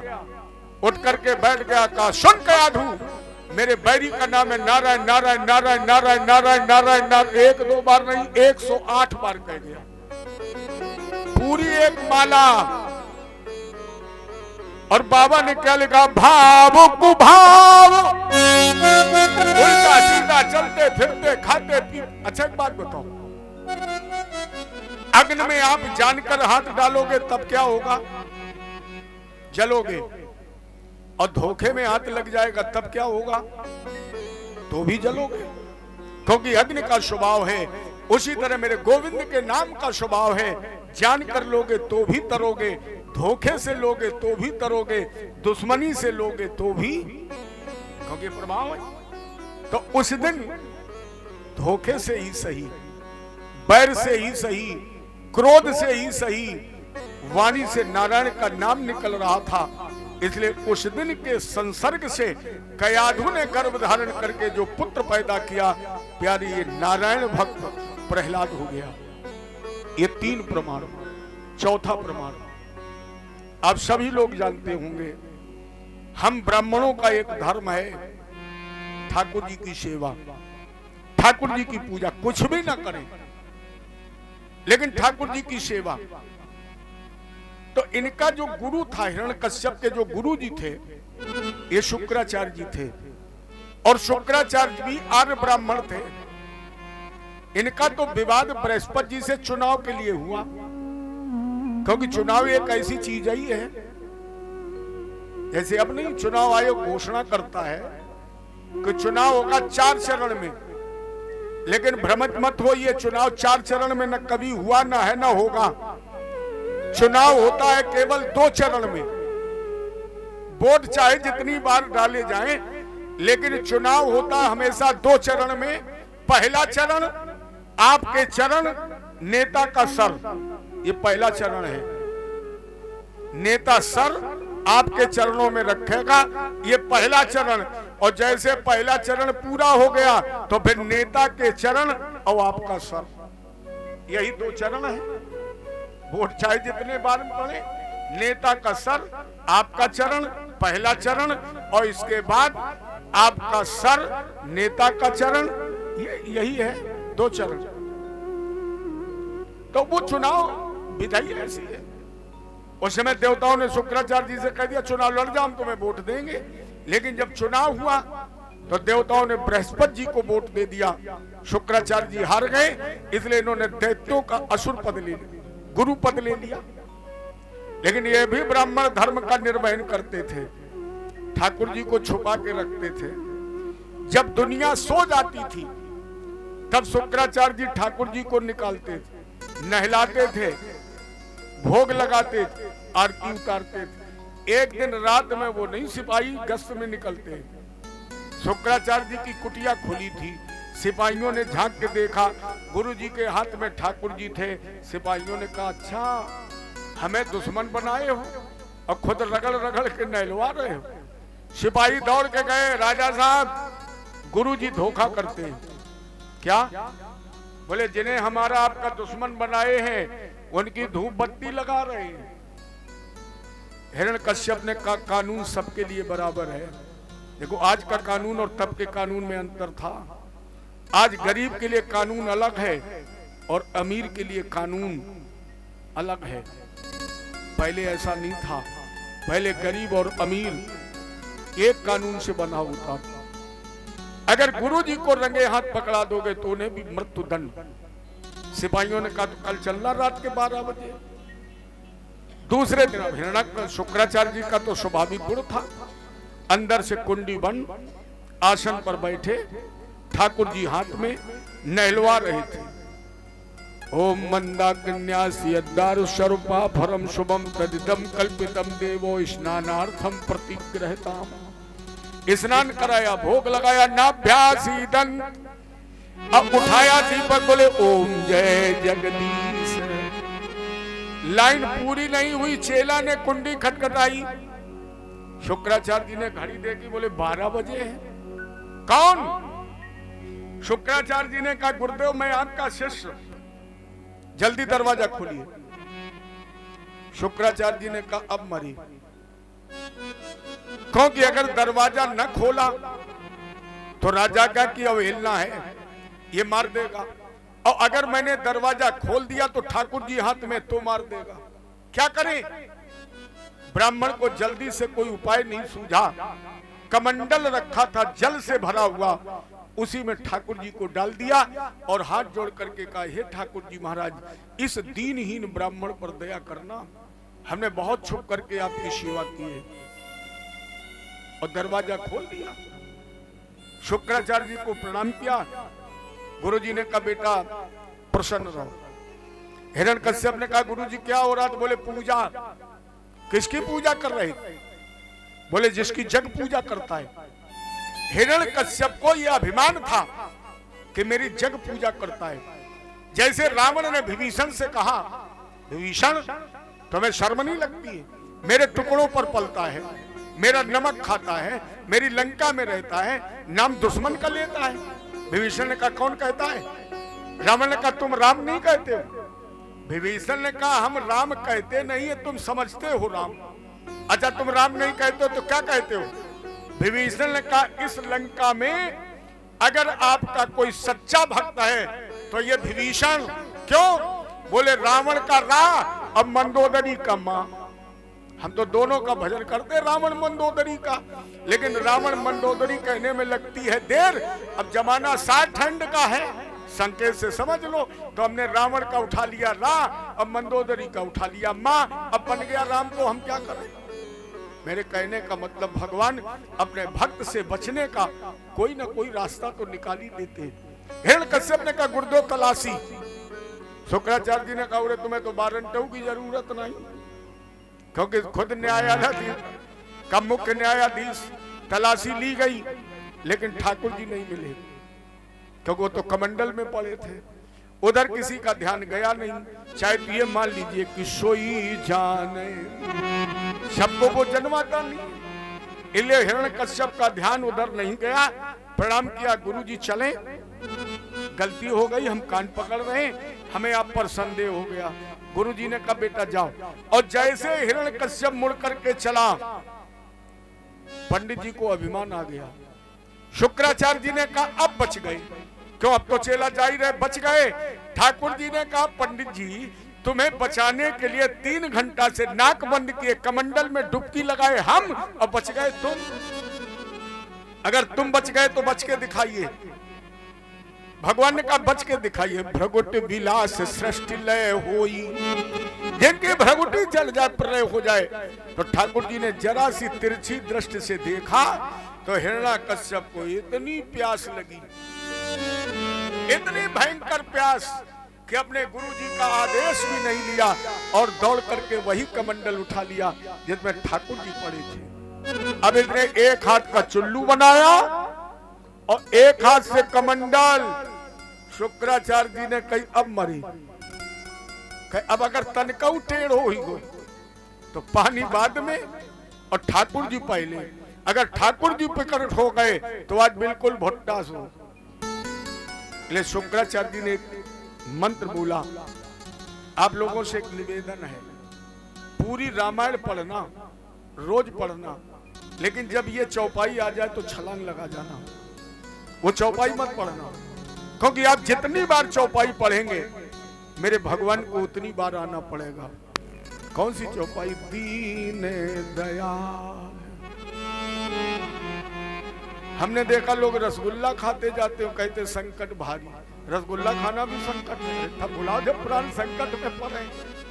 उठ करके बैठ गया। कहा, सुन कयाधु, मेरे बैरी का नाम है नारायण नारायण नारायण नारायण नारायण नारायण नारायण। एक दो बार नहीं, 108 बार कह गया, पूरी एक माला। और बाबा ने क्या लिखा, भाव कुभाव, उल्टा सीधा चलते फिरते खाते पीते। अच्छा एक बात बताओ, अग्नि में आप जानकर हाथ डालोगे तब क्या होगा, जलोगे। और धोखे में हाथ लग जाएगा तब क्या होगा, तो भी जलोगे, क्योंकि अग्नि का स्वभाव है। उसी तरह मेरे गोविंद के नाम का स्वभाव है, जानकर लोगे तो भी तरोगे, धोखे से लोगे तो भी तरोगे, दुश्मनी से लोगे तो भी, क्योंकि प्रभाव है। तो उस दिन धोखे से ही सही, बैर से ही सही, क्रोध से ही सही, वाणी से नारायण का नाम निकल रहा था। इसलिए उस दिन के संसर्ग से कयाधु ने गर्भ धारण करके जो पुत्र पैदा किया, प्यारी ये नारायण भक्त प्रहलाद हो गया। ये 3 प्रमाण। चौथा प्रमाण आप सभी लोग जानते होंगे, हम ब्राह्मणों का एक धर्म है ठाकुर जी की सेवा, ठाकुर जी की पूजा, कुछ भी ना करें लेकिन ठाकुर जी की सेवा। तो इनका जो गुरु था, हिरण्यकश्यप के जो गुरु जी थे, ये शुक्राचार्य जी थे। और शुक्राचार्य भी आर्य ब्राह्मण थे। इनका तो विवाद बृहस्पति जी से चुनाव के लिए हुआ, क्योंकि चुनाव एक ऐसी चीज ही है, जैसे अब नहीं चुनाव आयोग घोषणा करता है कि चुनाव होगा 4 चरण में, लेकिन भ्रमित मत हो, ये चुनाव 4 चरण में न कभी हुआ, न है, न होगा। चुनाव होता है केवल 2 चरण में। वोट चाहे जितनी बार डाले जाएं, लेकिन चुनाव होता हमेशा 2 चरण में। पहला चरण आपके चरण, नेता का सर, ये पहला चरण है। नेता सर आपके चरणों में रखेगा, ये पहला चरण। और जैसे पहला चरण पूरा हो गया तो फिर नेता के चरण और आपका सर, यही 2 चरण है। वोट चाहे जितने बार पड़े, नेता का सर, आपका चरण, पहला चरण, और इसके बाद आपका सर, नेता का चरण, यही है 2 चरण। तो वो चुनाव विधि ऐसी है। उस समय देवताओं ने शुक्राचार्य जी से कह दिया चुनाव लड़ जाओ, हम तुम्हें वोट देंगे। लेकिन जब चुनाव हुआ तो देवताओं ने बृहस्पति जी को वोट दे दिया, शुक्राचार्य जी हार गए। इसलिए इन्होंने दैत्यों का असुर पद ले लिया, गुरु पद ले लिया। लेकिन ये भी ब्राह्मण धर्म का निर्वहन करते थे, ठाकुर जी को छुपा के रखते थे। जब दुनिया सो जाती थी तब शुक्राचार्य जी ठाकुर जी को निकालते थे, नहलाते थे, भोग लगाते थे, आरती उतारते थे। एक दिन रात में वो नहीं, सिपाही गश्त में निकलते, शुक्राचार्य जी की कुटिया खुली थी। सिपाहियों ने झांक के देखा, गुरु जी के हाथ में ठाकुर जी थे। सिपाहियों ने कहा अच्छा हमें दुश्मन बनाए हो और खुद रगड़ रगड़ के नहलवा रहे हो। सिपाही दौड़ के गए, राजा साहब गुरु जी धोखा करते हैं। क्या? बोले जिन्हें हमारा आपका दुश्मन बनाए हैं उनकी धूप बत्ती लगा रहे हैं। हिरण्यकश्यप ने कहा कानून सबके लिए बराबर है। देखो आज का कानून और तब के कानून में अंतर था। आज गरीब के लिए कानून अलग है और अमीर के लिए कानून अलग है। पहले ऐसा नहीं था, पहले गरीब और अमीर एक कानून से बना होता था। अगर गुरु जी को रंगे हाथ पकड़ा दोगे तो उन्हें भी मृत्यु दंड। सिपाहियों ने कहा तो कल चलना रात के 12 बजे। दूसरे दिन हिरण्यक शुक्राचार्य जी का तो स्वाभाविक गुण था, अंदर से कुंडी बंद, आसन पर बैठे, ठाकुर जी हाथ में नहलवा रहे थे। ओम मंदाकिन्यासी अद्दारु स्वरूपा भरम शुभम तदिदम कल्पितम देवो स्नानार्थम प्रतिग्रहताम। स्नान कराया, भोग लगाया, नाभ्यासीदन, अब उठाया दीपक, बोले ओम जय जगदीश। लाइन पूरी नहीं हुई, चेला ने कुंडी खटखटाई। शुक्राचार्य जी ने घड़ी देखी, बोले 12 बजे है। कौन? शुक्राचार्य जी ने कहा गुरुदेव मैं आपका शिष्य, जल्दी दरवाजा खोलिए। शुक्राचार्य जी ने कहा अब मरी, क्योंकि अगर दरवाजा न खोला तो राजा का की अवहेलना है, ये मार देगा। और अगर मैंने दरवाजा खोल दिया तो ठाकुर जी हाथ में तो मार देगा। क्या करें? ब्राह्मण को जल्दी से कोई उपाय नहीं सूझा। कमंडल रखा था जल से भरा हुआ, उसी में ठाकुर जी को डाल दिया और हाथ जोड़ करके कहा, हे ठाकुर जी महाराज, इस दीनहीन ब्राह्मण पर दया करना, हमने बहुत छुप करके आपकी सेवा की है। और दरवाजा खोल दिया। शुक्राचार्य जी को प्रणाम किया। गुरुजी ने कहा, बेटा प्रसन्न रहो। हिरण्यकश्यप ने कहा, गुरुजी क्या हो रहा था? बोले पूजा। किसकी पूजा कर रहे थे? बोले जिसकी जग पूजा करता है। हिरण्यकश्यप को यह अभिमान था कि मेरी जग पूजा करता है। जैसे रावण ने विभीषण से कहा, विभीषण तुम्हें शर्म नहीं लगती है? मेरे टुकड़ों पर पलता है, मेरा नमक खाता है, मेरी लंका में रहता है, नाम दुश्मन का लेता है। विभीषण ने कहा, कौन कहता है? रावण ने कहा, तुम राम नहीं कहते हो? विभीषण ने कहा, हम राम कहते नहीं है, तुम समझते हो राम। अच्छा, तुम राम नहीं कहते हो तो क्या कहते हो? विभीषण ने कहा, इस लंका में अगर आपका कोई सच्चा भक्त है तो ये विभीषण। क्यों? बोले रावण का रा और मंदोदरी का मां। हम तो दोनों का भजन करते, रावण मंदोदरी का, लेकिन रावण मंदोदरी कहने में लगती है देर। अब जमाना 60 ठंड का है, संकेत से समझ लो। तो हमने रावण का उठा लिया रा, अब मंदोदरी का उठा लिया मां, अब बन गया राम। तो हम क्या करें? मेरे कहने का मतलब भगवान अपने भक्त से बचने का कोई ना कोई रास्ता तो निकाल ही देते हैं। हिरण्यकश्यप ने कहा, गुरुदेव तलाशी। शुक्राचार्य जी ने कहा, तुम्हें तो वारंटों की जरूरत नहीं, क्योंकि खुद न्यायाधीश का मुख्य न्यायाधीश। तलाशी ली गई लेकिन ठाकुर जी नहीं मिले, क्योंकि वो तो कमंडल में पड़े थे। उधर किसी का ध्यान गया नहीं। चाहे तो ये मान लीजिए कि सोई जाने शब्दों को जन्माता नहीं, इसलिए हिरण्यकश्यप का ध्यान उधर नहीं गया। प्रणाम किया, गुरुजी चलें, गलती हो गई, हम कान पकड़ रहे हैं, हमें आप पर संदेह हो गया। गुरुजी ने कहा, बेटा जाओ। और जैसे हिरण्यकश्यप मुड़ करके चला, पंडित जी को अभिमान आ गया। शुक्राचार्य जी ने कहा, अब बच गए। क्यों? अब तो चेला जा ही रहे, बच गए। ठाकुर जी ने कहा, पंडित जी तुम्हें बचाने के लिए 3 घंटा से नाक बंद किए, कमंडल में डुबकी लगाए हम, और बच गए तुम। अगर तुम बच गए तो बच के दिखाइए। भगवान ने कहा, बच के दिखाइए। भ्रगुट विलास सृष्टि लय होई, जिनकी भ्रगुटी जल जाए, प्रलय हो जाए। तो ठाकुर जी ने जरा सी तिरछी दृष्टि से देखा तो हिरण्यकश्यप को इतनी प्यास लगी, इतनी भयंकर प्यास कि अपने गुरुजी का आदेश भी नहीं लिया और दौड़ करके वही कमंडल उठा लिया जिसमें ठाकुर जी पड़े थे। अब इसने एक हाथ का चुल्लू बनाया और एक हाथ से कमंडल। शुक्राचार्य जी ने कही, अब मरी। अब अगर तनकऊ टेढ़ हो ही गई तो पानी बाद में और ठाकुर जी पहले। अगर ठाकुर जी प्रकट हो गए तो आज बिल्कुल भुट्टास हो। इसलिए शुक्राचार्य जी ने एक मंत्र बोला। आप लोगों से एक निवेदन है, पूरी रामायण पढ़ना, रोज पढ़ना, लेकिन जब ये चौपाई आ जाए तो छलांग लगा जाना। वो चौपाई मत पढ़ना, क्योंकि आप जितनी बार चौपाई पढ़ेंगे मेरे भगवान को उतनी बार आना पड़ेगा। कौन सी चौपाई? दीन दयाल। हमने देखा लोग रसगुल्ला खाते जाते हो, कहते संकट भारी। रसगुल्ला खाना भी संकट है, तब भुला दे प्राण संकट में पड़े।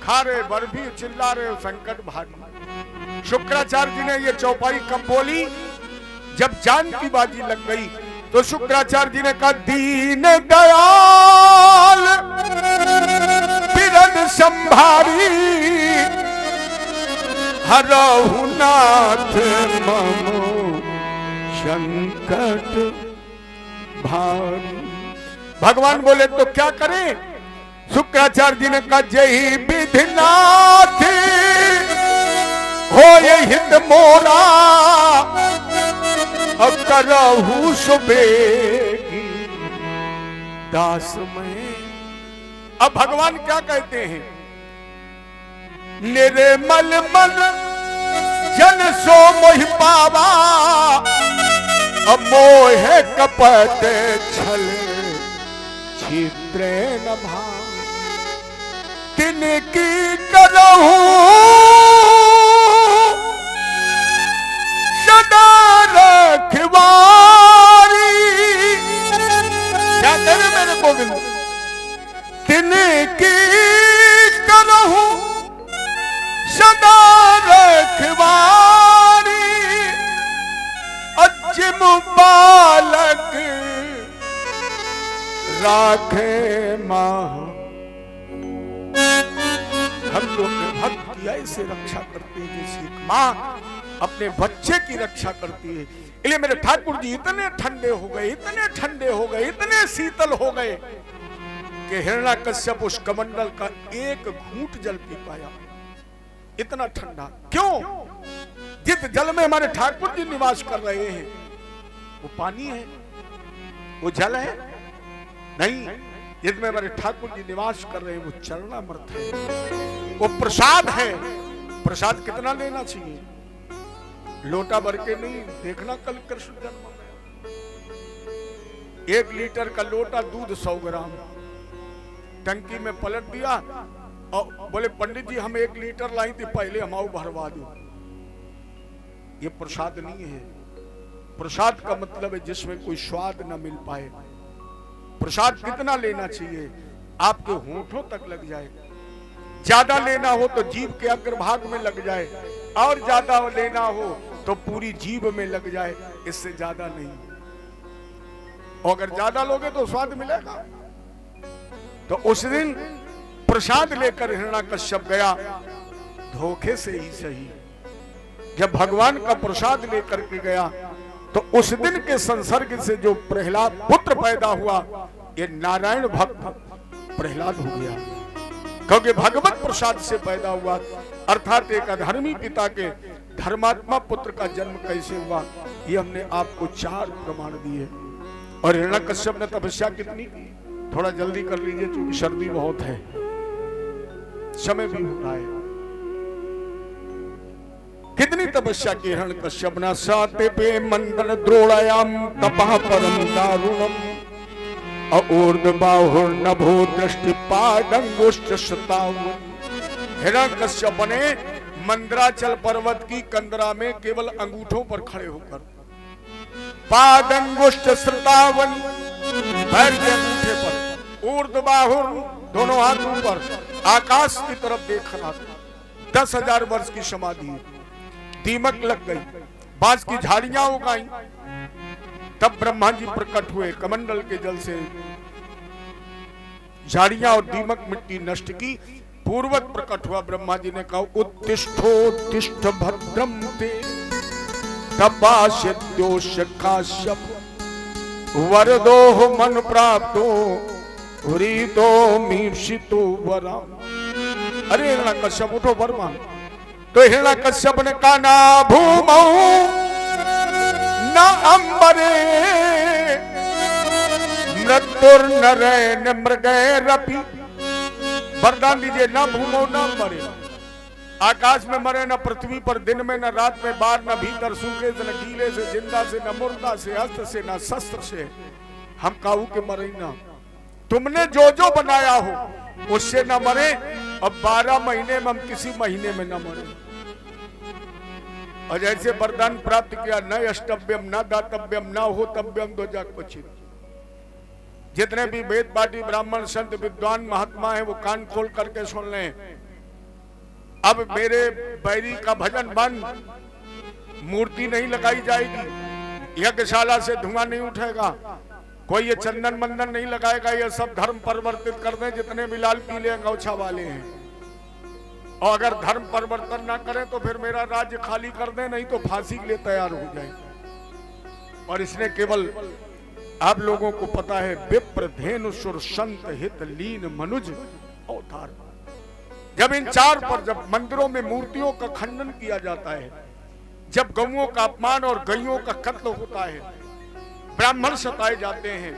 खा रहे बर्फी, चिल्ला रहे हो, संकट भारी। शुक्राचार्य जी ने ये चौपाई कब बोली? जब जान की बाजी लग गई। तो शुक्राचार्य जी ने कहा, दीन दयाल बिरन संभारी, हरहु नाथ ममो संकट भारी। भगवान बोले तो क्या करें? शुक्राचार्य जी ने कहा, जय विधिनाथ हो ये हित मोरा, अब करहु सुबेगी दास में। अब भगवान क्या कहते हैं? निर्मल मन जन सो मोहि पावा, मोह कपट छल छिद्रे न भाव तिनकी करहूं सदा रखवारी। क्या करे मेरे गोविंद? तिनकी करहूं सदा रखवारी अजिम बालक राखे मां। हम लोग भक्त किया इसे रक्षा करते हैं जैसे एक मां अपने बच्चे की रक्षा करती है। इसलिए मेरे ठाकुर जी इतने ठंडे हो गए, इतने ठंडे हो गए, इतने शीतल हो गए कि हिरण्याकश्यप उस कमंडल का एक घूंट जल पी पाया। इतना ठंडा क्यों? जिस जल में हमारे ठाकुर जी निवास कर रहे हैं वो पानी है, वो जल है नहीं। जिसमें हमारे ठाकुर जी निवास कर रहे हैं वो चरणामृत है, वो प्रसाद है। प्रसाद कितना लेना चाहिए? लोटा भर के नहीं। देखना कल कृष्ण जन्म में 1 लीटर का लोटा दूध 100 ग्राम टंकी में पलट दिया और बोले पंडित जी हम 1 लीटर लाई थी, पहले हम आओ भरवा दो। ये प्रसाद नहीं है। प्रसाद का मतलब है जिसमें कोई स्वाद न मिल पाए। प्रसाद कितना लेना चाहिए? आपके होठों तक लग जाए। ज्यादा लेना हो तो जीभ के अग्रभाग में लग जाए, और ज्यादा लेना हो तो पूरी जीभ में लग जाए, इससे ज्यादा नहीं। और अगर ज्यादा लोगे तो स्वाद मिलेगा। तो उस दिन प्रसाद लेकर हिरण्याकश्यप गया, धोखे से ही सही। जब भगवान का प्रसाद लेकर के गया तो उस दिन के संसर्ग से जो प्रहलाद पुत्र पैदा हुआ, ये नारायण भक्त प्रहलाद हो गया, क्योंकि भगवत प्रसाद से पैदा हुआ। अर्थात एक अधर्मी पिता के धर्मात्मा पुत्र का जन्म कैसे हुआ, ये हमने आपको 4 प्रमाण दिए। और हिरण्याकश्यप ने तपस्या कितनी की? थोड़ा जल्दी कर लीजिए क्योंकि सर्दी बहुत है, समय भी हो रहा है। कितनी तपस्या की हिरण्याकश्यप ने? साते पे मंदर द्रोणायाम तपः परम दारुणम ऊर्ध्वबाहुर नभो दृष्टि पादंगुष्ठ शतावन। हिरण्याकश्यप ने मंदराचल पर्वत की कंदरा में केवल अंगूठों पर खड़े होकर पादंगुष्ठ शतावन, पैर के अंगूठे पर, ऊर्ध्वबाहुर दोनों हाथों पर आकाश की तरफ देख रहा था। 10,000 वर्ष की समाधि। दीमक लग गई, बांस की झाड़ियां उगाई, तब ब्रह्मा जी प्रकट हुए। कमंडल के जल से झाड़ियां और दीमक मिट्टी नष्ट की। पूर्वत प्रकट हुआ। ब्रह्मा जी ने कहा उत्तिष्ठोत्तिष्ठ भद्रम ते तपास्योष काश्यप वरदोह मन प्राप्तो हृतो मीप्सितो वरा। अरे हिरण्याकश्यप उठो वर मांग। तो हिरण्याकश्यप ने कहा ना भूमौ न अंबरे मृत्युर्नरेण मृगैरपि। वरदान दीजिए, ना भूमौ न अंबरे, आकाश में मरे, न पृथ्वी पर, दिन में न रात में, बाहर न भीतर, सूखे से न गीले से, जिंदा से न मुर्दा से, अस्त्र से न शस्त्र से, हम काहू के मरे ना। तुमने जो जो बनाया हो उससे न मरे। अब 12 महीने में हम किसी महीने में न मरे। और जैसे वरदान प्राप्त किया, न अष्टव्यम न दातव्यम न होतव्यम ध्वजा क्वचित। जितने भी वेद पाठी ब्राह्मण संत विद्वान महात्मा हैं वो कान खोल करके सुन लें। अब मेरे बैरी का भजन बंद, मूर्ति नहीं लगाई जाएगी, यज्ञशाला से धुआं नहीं उठेगा, कोई ये चंदन मंदन नहीं लगाएगा। ये सब धर्म परिवर्तित कर दें जितने भी लाल पीले अंगोछा वाले हैं। और अगर धर्म परिवर्तन ना करें तो फिर मेरा राज्य खाली कर दें, नहीं तो फांसी के लिए तैयार हो जाए। और इसने केवल आप लोगों को पता है, विप्र धेनु सुर संत हित लीन मनुज अवतार। जब इन 4 पर, जब मंदिरों में मूर्तियों का खंडन किया जाता है, जब गौओं का अपमान और गैयों का कत्ल होता है, ब्राह्मण सताए जाते हैं,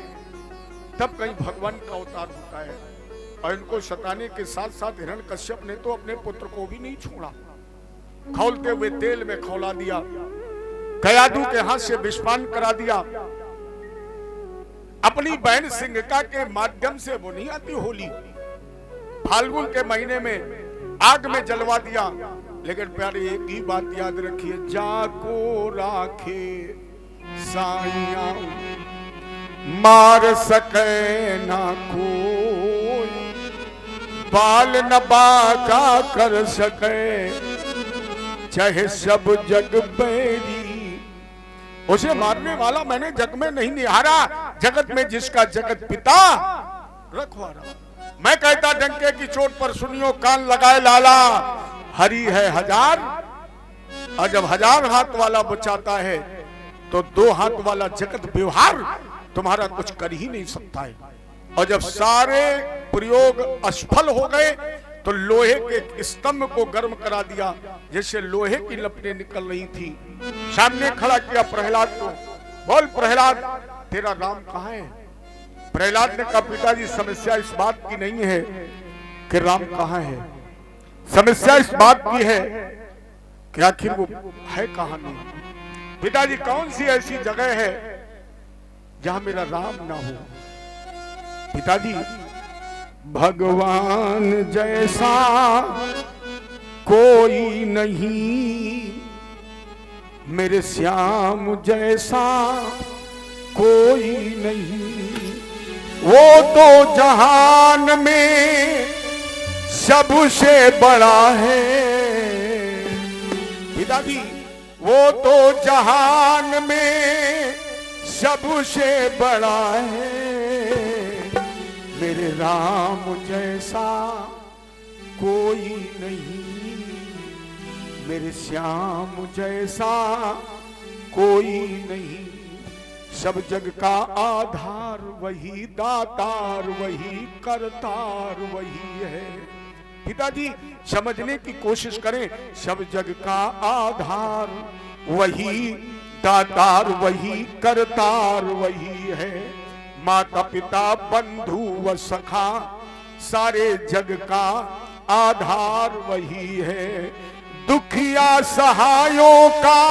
तब कहीं भगवान का अवतार होता है। और इनको सताने के साथ साथ हिरण्याकश्यप ने तो अपने पुत्र को भी नहीं छोड़ा, खौलते हुए तेल में खौला दिया। कयादू के हाथ से विषपान करा दिया। अपनी बहन सिंघका के माध्यम से वो नहीं आती होली, फाल्गुन के महीने में आग में जलवा दिया। लेकिन प्यारे एक ही बात याद रखिए, जाको राखे साइया मार सके ना कोई, बाल न बाका कर सके चाहे सब जग बैरी। उसे मारने वाला मैंने जग में नहीं निहारा, जगत में जिसका जगत पिता रखवारा। मैं कहता डंके की चोट पर सुनियो कान लगाए लाला, हरि है हजार, और जब हजार हाथ वाला बचाता है तो दो हाथ वाला जगत व्यवहार तुम्हारा कुछ कर ही नहीं सकता है। और जब सारे प्रयोग असफल हो गए तो लोहे के स्तंभ को गर्म करा दिया, जैसे लोहे की लपटें निकल रही थी। सामने खड़ा किया प्रहलाद को, बोल प्रहलाद तेरा राम कहाँ है? प्रहलाद ने कहा पिताजी समस्या इस बात की नहीं है कि राम कहाँ है, समस्या इस बात की है कि आखिर वो है कहाँ नहीं। पिताजी कौन सी ऐसी जगह है जहां मेरा राम ना हो? पिताजी भगवान जैसा कोई नहीं, मेरे श्याम जैसा कोई नहीं, वो तो जहान में सबसे बड़ा है। पिताजी वो तो जहान में सबसे बड़ा है, मेरे राम जैसा कोई नहीं, मेरे श्याम जैसा कोई नहीं। सब जग का आधार वही, दातार वही, करतार वही है। पिताजी समझने की कोशिश करें, सब जग का आधार वही, दातार वही, करतार वही है। माता पिता बंधु व सखा सारे जग का आधार वही है। दुखिया सहायों का,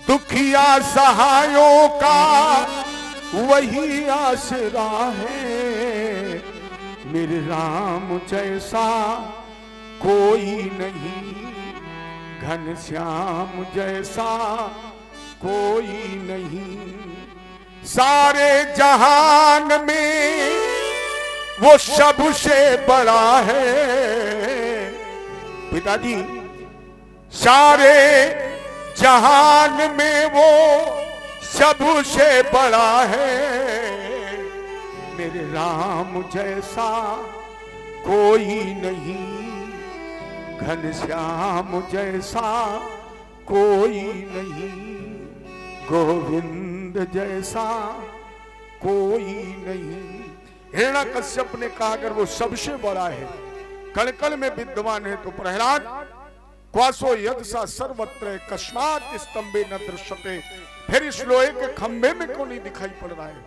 दुखिया सहायों का वही आसरा है, मेरे राम जैसा कोई नहीं, घनश्याम जैसा कोई नहीं। सारे जहान में वो सबसे बड़ा है। पिताजी सारे जहान में वो सबसे बड़ा है, मेरे राम जैसा कोई नहीं, घनश्याम जैसा कोई नहीं, गोविंद जैसा कोई नहीं। हिरण्यकश्यप ने कहा अगर वो सबसे बड़ा है, कण कण में विद्यमान है, तो प्रहलाद क्वासो यदसा सर्वत्र कस्मात स्तंभे न दृश्यते, फिर इस लोहे के खंभे में क्यों नहीं दिखाई पड़ रहा है?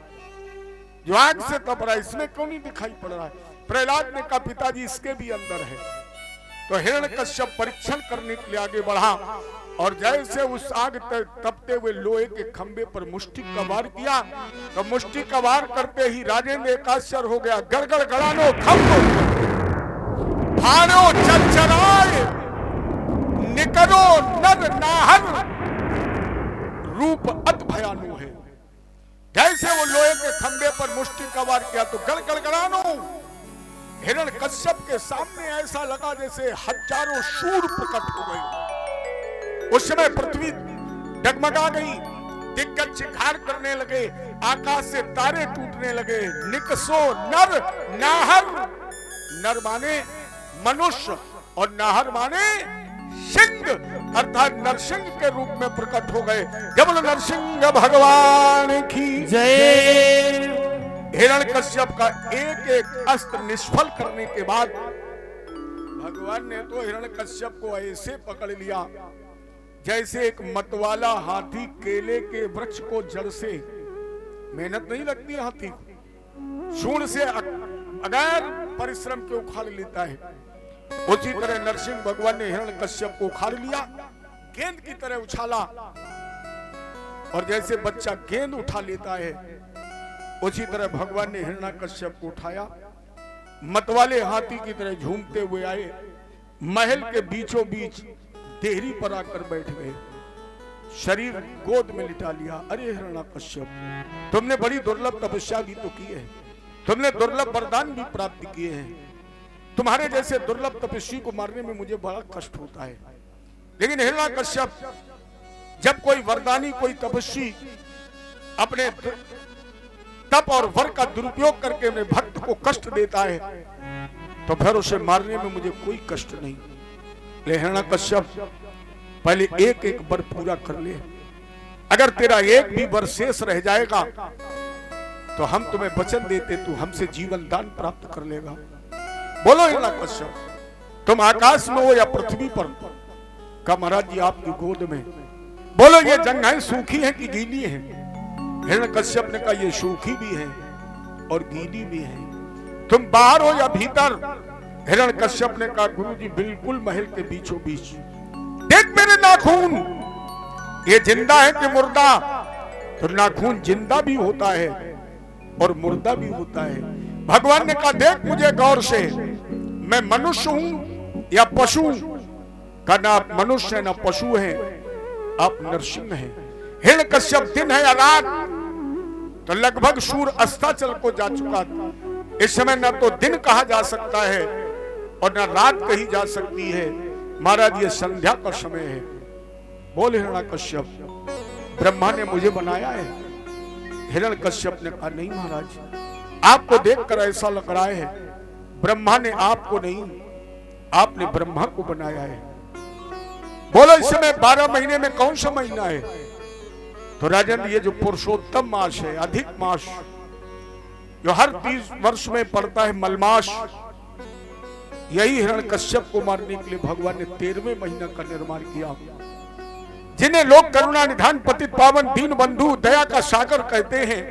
जो आग से तप रहा है इसमें क्यों नहीं दिखाई पड़ रहा है? प्रहलाद ने कहा पिताजी इसके भी अंदर है। तो हिरण्यकश्यप परीक्षण करने के लिए आगे बढ़ा और जैसे उस आग तपते हुए लोहे के खंभे पर मुष्टि का वार किया, तो मुष्टि का वार करते ही राजेंद्र एक आश्चर्य हो गया। गड़गड़ गड़ानो खंभ भानो चरचराए, निकरो नर नाहर, रूप अत भयानु है। जैसे वो लोहे के खंभे पर मुष्टि का वार किया तो गड़गड़ गड़ानो, हिरण्यकश्यप के सामने ऐसा लगा जैसे हजारों शूर प्रकट हो गए। उस समय पृथ्वी डगमगा गई, दिग्गज शिकार करने लगे, आकाश से तारे टूटने लगे। निकसो नर नाहर, नर माने मनुष्य और नाहर माने सिंह, अर्थात नरसिंह के रूप में प्रकट हो गए। जब नरसिंह भगवान की जय। हिरण्यकश्यप का एक एक अस्त्र निष्फल करने के बाद भगवान ने तो हिरण्यकश्यप को ऐसे पकड़ लिया जैसे एक मतवाला हाथी केले के वृक्ष को जड़ से, मेहनत नहीं लगती हाथी, सूंड से अगर परिश्रम के उखाड़ लेता है, उसी तरह नरसिंह भगवान ने हिरण्यकश्यप को उखाड़ लिया। गेंद की तरह उछाला, और जैसे बच्चा गेंद उठा लेता है उसी तरह भगवान ने हिरण्याकश्यप को उठाया, मतवाले हाथी की तरह झूमते हुए आए, महल के बीचों बीच देहरी पर आकर बैठ गए, शरीर गोद में लिटा लिया। अरे हिरण्याकश्यप, तुमने बड़ी दुर्लभ तपस्या भी तो की है, तुमने दुर्लभ वरदान भी प्राप्त किए हैं, तुम्हारे जैसे दुर्लभ तपस्वी को मारने में मुझे बड़ा कष्ट होता है। लेकिन हिरण्याकश्यप, जब कोई वरदानी, कोई तपस्वी अपने तप और वर का दुरुपयोग करके अपने भक्त को कष्ट देता है तो फिर उसे मारने में मुझे कोई कष्ट नहीं। ले हिरण्याकश्यप, पहले एक एक वर पूरा कर ले, अगर तेरा एक भी वर शेष रह जाएगा तो हम तुम्हें वचन देते, तू हमसे जीवन दान प्राप्त कर लेगा। बोलो हिरण्याकश्यप, तुम आकाश में हो या पृथ्वी पर? का महाराज जी आपकी गोद में। बोलो ये जंघाएं सूखी हैं कि गीली हैं? हिरण्याकश्यप ने कहा ये सूखी भी है और गीली भी है। तुम बाहर हो या भीतर? हिरण्याकश्यप ने कहा गुरुजी बिल्कुल महल के बीचों बीच। देख मेरे नाखून, ये जिंदा है कि मुर्दा? तो नाखून जिंदा भी होता है और मुर्दा भी होता है। भगवान ने कहा देख मुझे गौर से, मैं मनुष्य हूं या पशु? का ना आप मनुष्य है ना पशु है, आप नरसिंह हैं। हिरण्याकश्यप दिन है या रात? तो लगभग सूर्य अस्ताचल को जा चुका था। इस समय न तो दिन कहा जा सकता है और न रात कही जा सकती है। महाराज ये संध्या का समय है। बोल हिरण्याकश्यप, ब्रह्मा ने मुझे बनाया है? हिरण्याकश्यप ने कहा नहीं महाराज, आपको देखकर ऐसा लग रहा है ब्रह्मा ने आपको नहीं, आपने ब्रह्मा को बनाया है। बोलो इस समय 12 महीने में कौन सा महीना है? तो राजन ये जो पुरुषोत्तम मास है, अधिक मास, जो हर 30 वर्ष में पड़ता है मलमास, यही हिरण्याकश्यप को मारने के लिए भगवान ने 13वें महीना का निर्माण किया। जिन्हें लोग करुणा निधान पतित पावन दीन बंधु दया का सागर कहते हैं,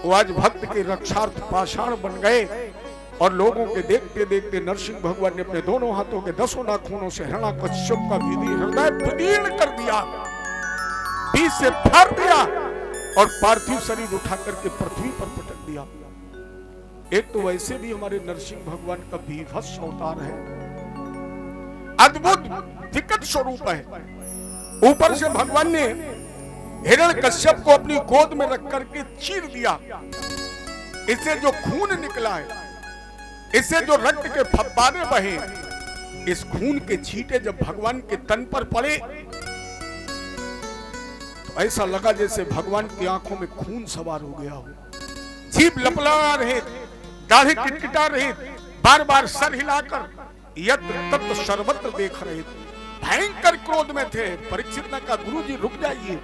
वो आज भक्त के रक्षार्थ पाषाण बन गए और लोगों के देखते देखते नरसिंह भगवान ने अपने दोनों हाथों के 10 नाखूनों से हिरण्याकश्यप का हृदय विदीर्ण कर दिया, बीच से फाड़ दिया और पार्थिव शरीर उठा करके पृथ्वी पर पटक दिया। एक तो वैसे भी हमारे नरसिंह भगवान का बीभत्स अवतार है, अद्भुत विकट स्वरूप है। ऊपर से भगवान ने हिरण्याकश्यप को अपनी गोद में रख करके चीर दिया। इससे जो खून निकला है, इससे जो रक्त के फव्वारे बहे, इस खून के छींटे जब भगवान के तन पर पड़े तो ऐसा लगा जैसे भगवान की आंखों में खून सवार हो गया हो। जीभ लपला रहे, दाढ़ी किटकिटा रहे, बार बार सर हिलाकर यत्र तत्र सर्वत्र देख रहे थे, भयंकर क्रोध में थे। परीक्षित ने कहा गुरुजी रुक जाइए,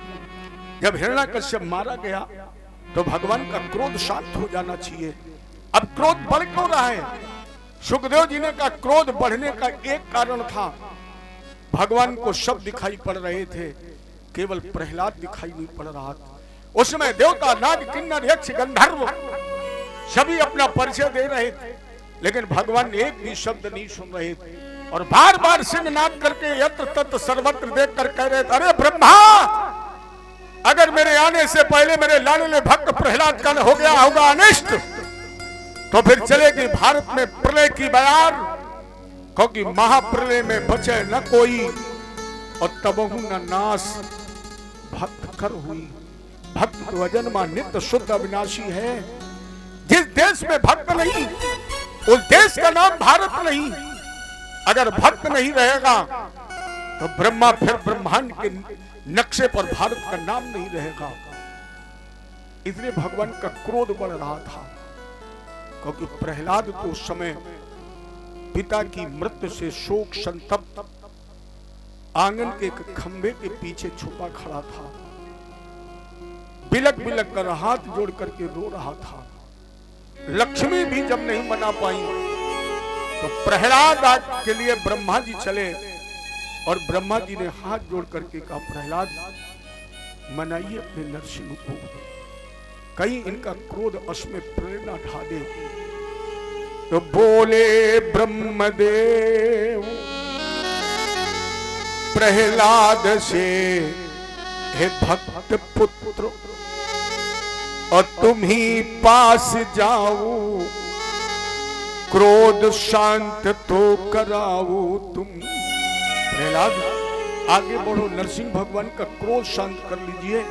जब हिरण्याकश्यप मारा गया तो भगवान का क्रोध शांत हो जाना चाहिए, अब क्रोध बढ़ क्यों रहा है? सुखदेव जी ने कहा क्रोध बढ़ने का एक कारण था, भगवान को सब दिखाई पड़ रहे थे, केवल प्रहलाद दिखाई नहीं पड़ रहा था। उसमें देवता नाग किन्नर यक्ष गंधर्व सभी अपना परिचय दे रहे थे, लेकिन भगवान एक भी शब्द नहीं सुन रहे थे और बार बार सिंहनाद करके यत्र तत्र सर्वत्र देख कर कह रहे थे अरे ब्रह्मा, अगर मेरे आने से पहले मेरे लाडले भक्त प्रहलाद का हो गया होगा अनिष्ट तो फिर चलेगी भारत में प्रलय की बयार, क्योंकि महाप्रलय में बचे न कोई और तबहु न नाश भक्त कर हुई। भक्त वजनमा नित्य शुद्ध अविनाशी है। जिस देश में भक्त नहीं उस देश का नाम भारत नहीं। अगर भक्त नहीं रहेगा तो ब्रह्मा फिर ब्रह्मांड के नक्शे पर भारत का नाम नहीं रहेगा। इसलिए भगवान का क्रोध बढ़ रहा था, क्योंकि प्रहलाद तो उस समय पिता की मृत्यु से शोक संतप्त आंगन के एक खंभे के पीछे छुपा खड़ा था, बिलक बिलक कर हाथ जोड़ करके रो रहा था। लक्ष्मी भी जब नहीं मना पाई तो प्रहलाद के लिए ब्रह्मा जी चले और ब्रह्मा जी ने हाथ जोड़ करके कहा प्रहलाद मनाइए अपने नरसिंह को, कहीं इनका क्रोध अश्व में प्रेरणा ढा दे। तो बोले ब्रह्मदेव प्रहलाद से, हे भक्त पुत्र, और तुम ही पास जाओ, क्रोध शांत तो कराओ तुम। प्रहलाद आगे बढ़ो, नरसिंह भगवान का क्रोध शांत कर लीजिए,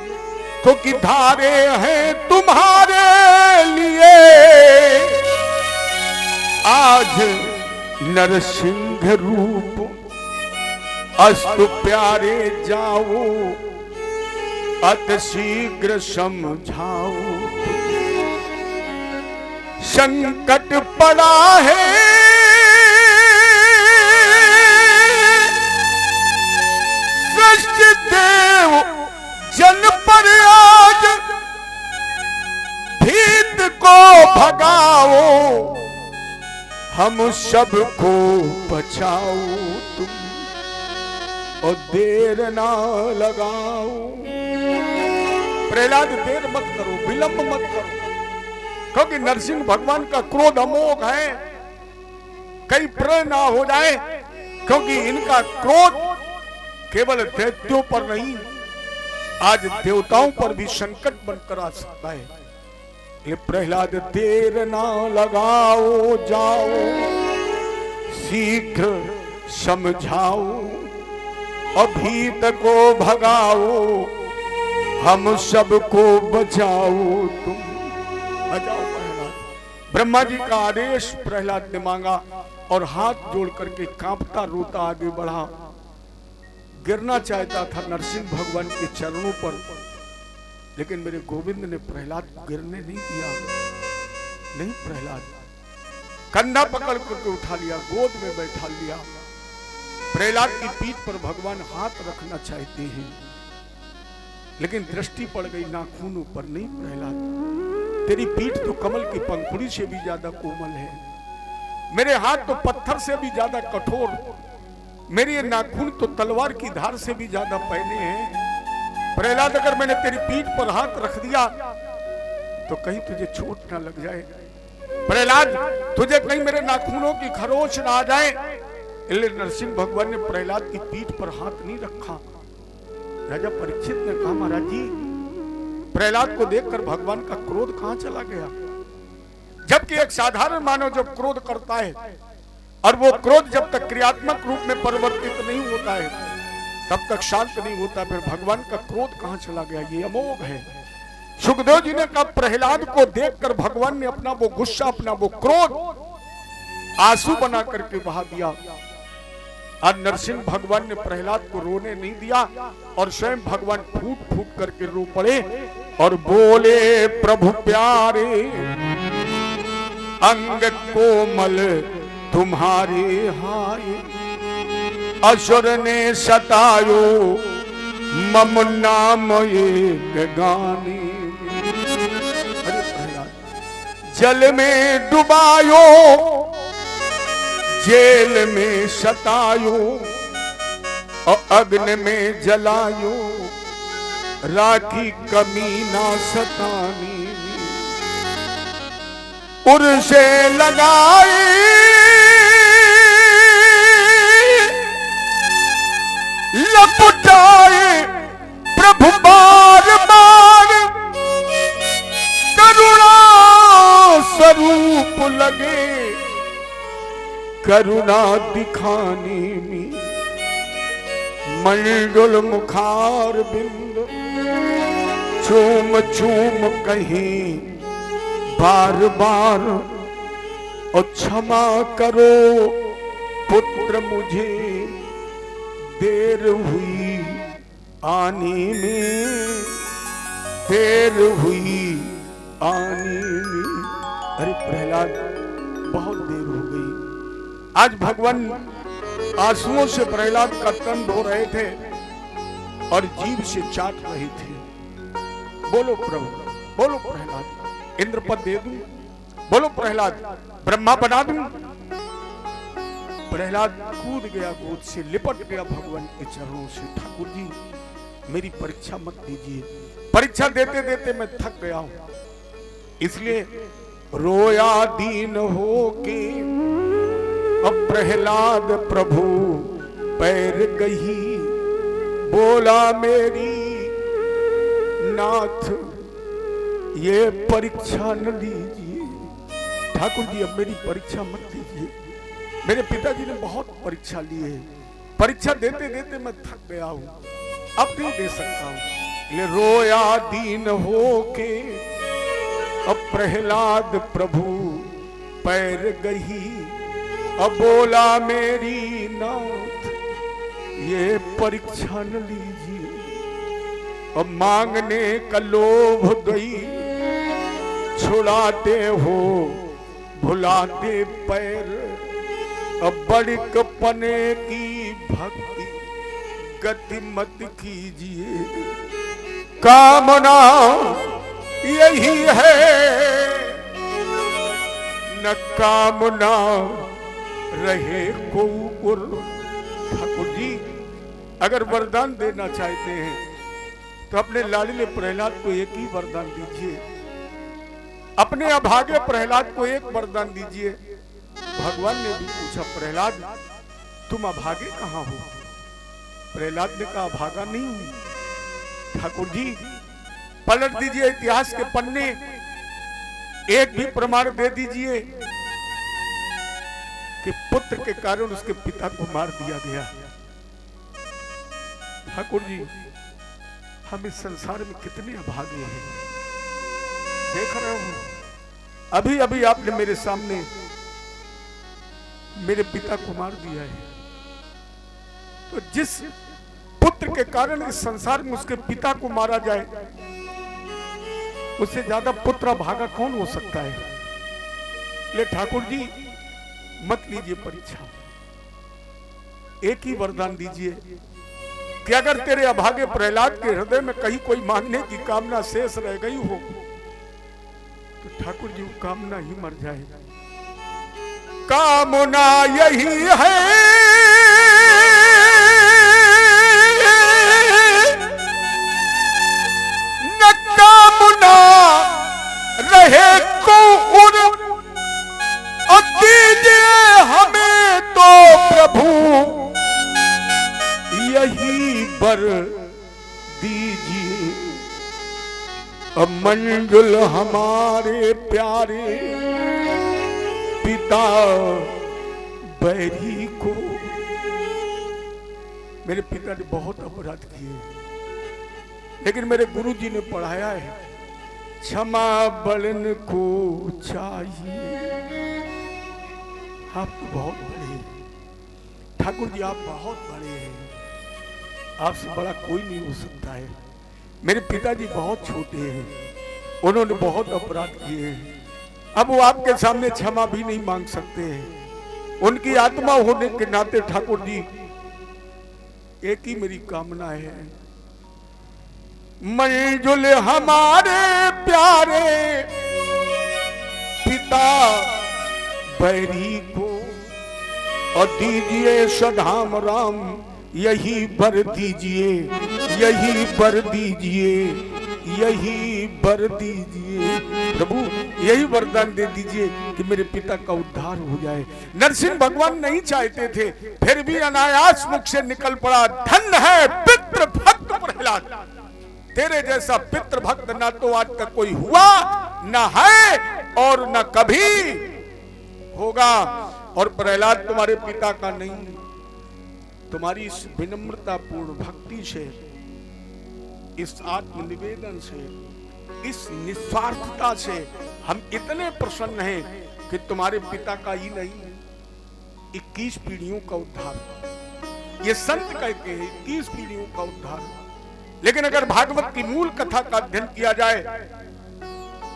क्योंकि धारे हैं तुम्हारे लिए आज नरसिंह रूप, अस्तु प्यारे जाओ, अति शीघ्र समझाओ। संकट पड़ा है सृष्टि देव जन पर आज, भीत को भगाओ, हम सबको बचाओ तुम, और देर ना लगाओ। प्रहलाद देर मत करो, विलंब मत करो, क्योंकि नरसिंह भगवान का क्रोध अमोघ है, कहीं प्रलय ना हो जाए, क्योंकि इनका क्रोध केवल दैत्यों पर नहीं, आज देवताओं पर भी संकट बनकर आ सकता है। ये प्रहलाद देर ना लगाओ, जाओ शीघ्र समझाओ, अभीत को भगाओ, हम सबको बचाओ तुम। बचाओ प्रहलाद। ब्रह्मा जी का आदेश प्रहलाद ने मांगा और हाथ जोड़ करके कांपता रोता आगे बढ़ा। गिरना चाहता था नरसिंह भगवान के चरणों पर, लेकिन मेरे गोविंद ने प्रहलाद को गिरने नहीं दिया। नहीं, प्रहलाद कंधा पकड़ करके उठा लिया, गोद में बैठा लिया। प्रहलाद की पीठ पर भगवान हाथ रखना चाहते हैं, लेकिन दृष्टि पड़ गई नाखूनों पर। नहीं प्रहलाद, तेरी पीठ तो कमल की पंखुड़ी से भी ज्यादा कोमल है, मेरे हाथ तो पत्थर से भी ज्यादा कठोर, मेरे नाखून तो तलवार की धार से भी ज्यादा पहने हैं। प्रहलाद, अगर मैंने तेरी पीठ पर हाथ रख दिया तो कहीं तुझे चोट ना लग जाए। प्रहलाद, तुझे कहीं मेरे नाखूनों की खरोच ना आ जाए। इसलिए नरसिंह भगवान ने प्रहलाद की पीठ पर हाथ नहीं रखा। राजा परीक्षित ने कहा, महाराज जी, प्रहलाद को देखकर भगवान का क्रोध कहां चला गया? जबकि एक साधारण मानव जब क्रोध करता है और वो क्रोध जब तक क्रियात्मक रूप में परिवर्तित नहीं होता है तब तक शांत नहीं होता। फिर भगवान का क्रोध कहां चला गया? ये अमोघ है। सुखदेव जी ने कहा, प्रहलाद को देखकर भगवान ने अपना वो गुस्सा, अपना वो क्रोध आंसू बना करके बहा दिया। आज नरसिंह भगवान ने प्रहलाद को रोने नहीं दिया और स्वयं भगवान फूट फूट करके रो पड़े और बोले, प्रभु प्यारे अंग कोमल तुम्हारे हाय, असुर ने सतायो मम नाम ये गाने। अरे प्रहलाद, जल में डुबायो, जेल में सतायो और अग्नि में जलायो, राखी कमी ना सतानी, उर्से लगाई लपटाए प्रभु बार बार, करुणा स्वरूप लगे करुणा दिखाने में, मंडल मुखार बिंद चूम चूम कहीं बार बार, और क्षमा करो पुत्र मुझे देर हुई आने में, देर हुई आने में। अरे प्रहलाद, बहुत देर हो गई। आज भगवान आंसुओं से प्रहलाद का तन धो रहे थे और जीभ से चाट रहे थे। बोलो प्रभु, बोलो प्रहलाद, इंद्र पद दे दूं? बोलो प्रहलाद, ब्रह्मा बना दूं? प्रहलाद कूद गया, गोद से लिपट गया भगवान के चरणों से। ठाकुर जी, मेरी परीक्षा मत दीजिए, परीक्षा देते देते मैं थक गया हूं, इसलिए रोया दीन हो के अब प्रहलाद प्रभु पैर गही, बोला मेरी नाथ ये परीक्षा न लीजिए। ठाकुर जी अब मेरी परीक्षा मत लीजिए। मेरे पिताजी ने बहुत परीक्षा ली है, परीक्षा देते देते मैं थक गया हूं, अब नहीं दे सकता हूं। ले रोया दीन होके अब प्रहलाद प्रभु पैर गही, अब बोला मेरी नाथ ये परीक्षा न लीजिए। अब मांगने का लोभ गई छुड़ाते हो भुलाते पैर, अब बड़क पने की भक्ति गति मत कीजिए। कामना यही है न कामना रहे को उर। ठाकुर जी अगर वरदान देना चाहते हैं तो अपने लाडले प्रहलाद को एक ही वरदान दीजिए, अपने अभागे प्रहलाद को एक वरदान दीजिए। भगवान ने भी पूछा प्रहलाद तुम अभागे कहां हो? प्रहलाद ने कहा अभागा नहीं हूं। ठाकुर जी पलट दीजिए इतिहास के पन्ने, एक भी प्रमाण दे दीजिए कि पुत्र के कारण उसके पिता को मार दिया गया। ठाकुर जी हम इस संसार में कितने अभागे हैं, देख रहे हो। अभी अभी आपने मेरे सामने मेरे पिता को मार दिया है, तो जिस पुत्र के कारण इस संसार में उसके पिता को मारा जाए, उससे ज्यादा पुत्र भागा कौन हो सकता है? ले ठाकुर जी मत लीजिए परीक्षा, एक ही वरदान दीजिए कि अगर तेरे अभागे प्रहलाद के हृदय में कहीं कोई मांगने की कामना शेष रह गई हो तो ठाकुर जी वो कामना ही मर जाए। कामना यही है न कामना रहे को उर, और दीजिए हमें तो प्रभु यही बर दीजिए। अब मंजुल हमारे प्यारे पिता बैरी को, मेरे पिता ने बहुत अपराध किए, लेकिन मेरे गुरुजी ने पढ़ाया है क्षमा बलन को चाहिए। आप तो बहुत बड़े हैं ठाकुर जी, आप बहुत बड़े हैं, आपसे बड़ा कोई नहीं हो सकता है। मेरे पिताजी बहुत छोटे हैं, उन्होंने बहुत अपराध किए हैं, अब वो आपके सामने क्षमा भी नहीं मांग सकते हैं। उनकी आत्मा होने के नाते ठाकुर जी एक ही मेरी कामना है, मंजुल हमारे प्यारे पिता बैरी को, और दीजिए सधाम राम यही बर दीजिए, यही बर दीजिए, यही बर दीजिए। प्रभु यही वरदान दे दीजिए कि मेरे पिता का उद्धार हो जाए। नरसिंह भगवान नहीं चाहते थे, फिर भी अनायास मुख से निकल पड़ा, धन्य है पितृ भक्त प्रहलाद। तेरे जैसा पितृ भक्त ना तो आज तक कोई हुआ, ना है और ना कभी होगा। और प्रहलाद तुम्हारे पिता का नहीं, तुम्हारी इस विनम्रता पूर्ण भक्ति से, इस आत्मनिवेदन से, इस निस्वार्थता से हम इतने प्रसन्न हैं कि तुम्हारे पिता का ही नहीं 21 पीढ़ियों का उद्धार, ये संत कहते हैं 21 पीढ़ियों का उद्धार। लेकिन अगर भागवत की मूल कथा का अध्ययन किया जाए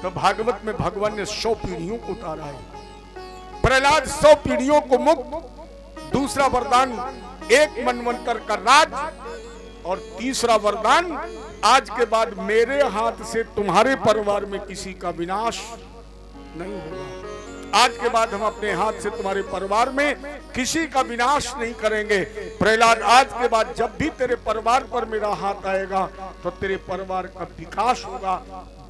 तो भागवत में भगवान ने 100 पीढ़ियों को उतारा है। प्रहलाद 100 पीढ़ियों को मुक्त, दूसरा वरदान एक मनवंतर का राज, और तीसरा वरदान आज के बाद मेरे हाथ से तुम्हारे परिवार में किसी का विनाश नहीं होगा। आज के बाद हम अपने हाथ से तुम्हारे परिवार में किसी का विनाश नहीं करेंगे। प्रहलाद आज के बाद जब भी तेरे परिवार पर मेरा हाथ आएगा तो तेरे परिवार का विकास होगा,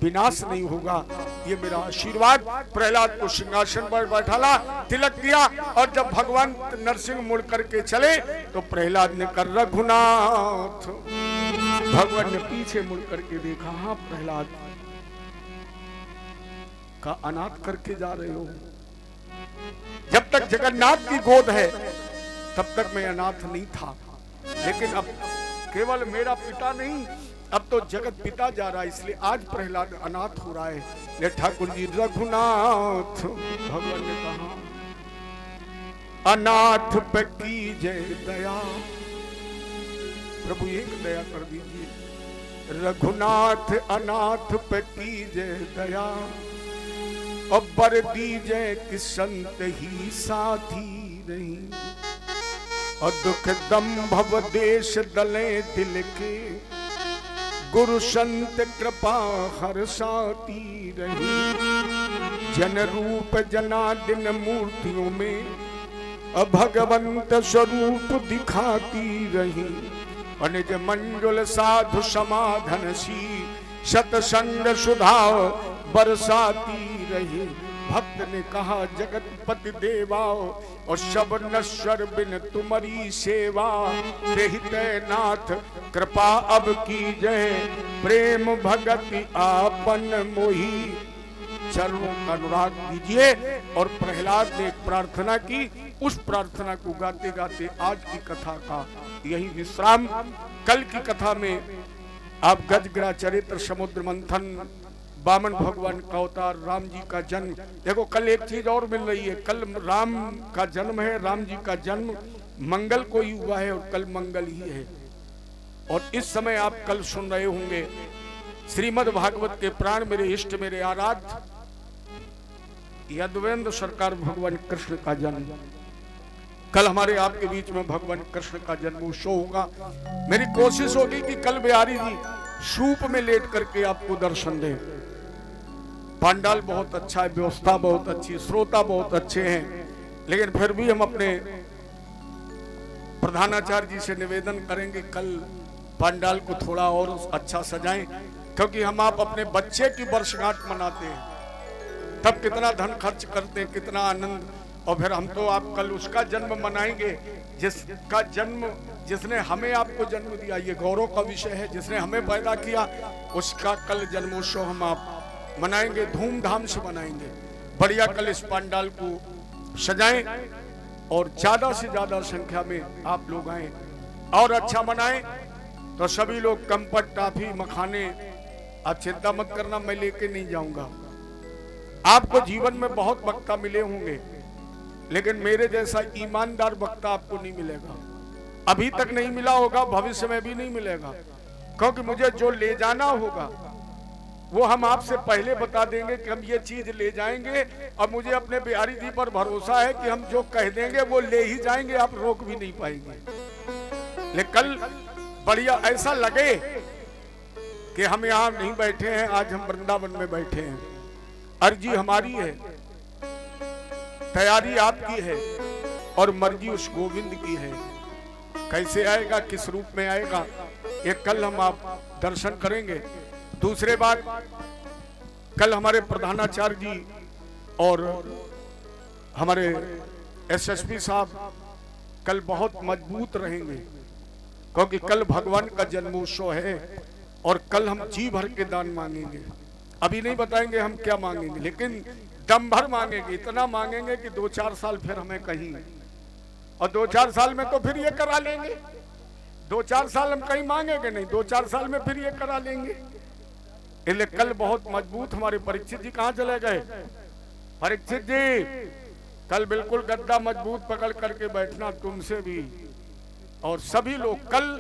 विनाश नहीं होगा। ये मेरा आशीर्वाद। प्रहलाद को सिंहासन पर बैठाला, तिलक दिया, और जब भगवान नरसिंह मुड़ करके चले तो प्रहलाद ने कर रघुनाथ। भगवान ने पीछे मुड़ करके देखा, हाँ प्रहलाद का अनाथ करके जा रहे हो। जब तक जगन्नाथ की गोद है तब तक मैं अनाथ नहीं था, लेकिन अब केवल मेरा पिता नहीं, अब तो जगत पिता जा रहा है, इसलिए आज प्रहलाद अनाथ हो रहा है। ले ठाकुर जी रघुनाथ। भगवान ने कहा अनाथ पे कीजिए दया, प्रभु एक दया कर दीजिए। रघुनाथ अनाथ पे कीजिए दया, और बर दीजिए कि संत ही साथी नहीं, और दुख दम भव देश दले दिल के, गुरु संत कृपा हर साथी रही। जन रूप जनादिन मूर्तियों में भगवंत स्वरूप दिखाती रही, अनिज मंजुल साधु समाधन सी, सतसंग सुधा बरसाती रही। भक्त ने कहा जगतपति देवा, और सब नश्वर बिन तुम्हारी सेवा, देहिते नाथ कृपा अब की जय, प्रेम भगति आपन मोही। चरणों का अनुराग दीजिए। और प्रहलाद ने एक प्रार्थना की, उस प्रार्थना को गाते गाते आज की कथा का यही विश्राम। कल की कथा में आप गजग्रा चरित्र, समुद्र मंथन, वामन भगवान का अवतार, राम जी का जन्म। देखो कल एक चीज और मिल रही है, कल राम का जन्म है, राम जी का जन्म मंगल को ही हुआ है और कल मंगल ही है। और इस समय आप कल सुन रहे होंगे श्रीमद् भागवत के प्राण, मेरे इष्ट, मेरे आराध्य यदुवेंद्र सरकार भगवान कृष्ण का जन्म। कल हमारे आपके बीच में भगवान कृष्ण का जन्मोत्सव होगा। मेरी कोशिश होगी कि कल बिहारी जी सूप में लेट करके आपको दर्शन दें। पंडाल बहुत अच्छा है, व्यवस्था बहुत अच्छी, श्रोता बहुत अच्छे हैं, लेकिन फिर भी हम अपने प्रधानाचार्य जी से निवेदन करेंगे कल पंडाल को थोड़ा और अच्छा सजाएं, क्योंकि हम आप अपने बच्चे की वर्षगांठ मनाते हैं तब कितना धन खर्च करते हैं, कितना आनंद, और फिर हम तो आप कल उसका जन्म मनाएंगे जिसका जन्म, जिसने हमें आपको जन्म दिया। ये गौरव का विषय है, जिसने हमें पैदा किया उसका कल जन्मोत्सव हम आप मनाएंगे, धूमधाम से मनाएंगे। बढ़िया कल इस पंडाल को सजाएं और ज्यादा से ज्यादा संख्या में आप लोग आए और अच्छा मनाएं। तो सभी लोग कंपट, टाफी, मखाने, आप चिंता मत करना, मैं लेके नहीं जाऊंगा। आपको जीवन में बहुत वक्ता मिले होंगे, लेकिन मेरे जैसा ईमानदार वक्ता आपको नहीं मिलेगा। अभी तक नहीं मिला होगा, भविष्य में भी नहीं मिलेगा, क्योंकि मुझे जो ले जाना होगा वो हम आपसे पहले बता देंगे कि हम ये चीज ले जाएंगे, और मुझे अपने बिहारी जी पर भरोसा है कि हम जो कह देंगे वो ले ही जाएंगे, आप रोक भी नहीं पाएंगे। लेकिन कल बढ़िया ऐसा लगे कि हम यहाँ नहीं बैठे हैं, आज हम वृंदावन में बैठे हैं। अर्जी हमारी है, तैयारी आपकी है, और मर्जी उस गोविंद की है। कैसे आएगा, किस रूप में आएगा, ये कल हम आप दर्शन करेंगे। दूसरे बात, कल हमारे प्रधानाचार्य जी और हमारे एसएसपी साहब कल बहुत मजबूत रहेंगे, क्योंकि कल भगवान का जन्मोत्सव है और कल हम जी भर के दान मांगेंगे। अभी नहीं बताएंगे हम क्या मांगेंगे, लेकिन दम भर मांगेंगे, इतना मांगेंगे कि 2-4 साल फिर हमें कहीं, और 2-4 साल में तो फिर ये करा लेंगे। 2-4 साल हम कहीं मांगेंगे नहीं, 2-4 साल में फिर ये करा लेंगे। इसलिए कल बहुत मजबूत। हमारे परीक्षित जी कहाँ चले गए? परीक्षित जी कल बिल्कुल गद्दा मजबूत पकड़ करके बैठना, तुमसे भी और सभी लोग कल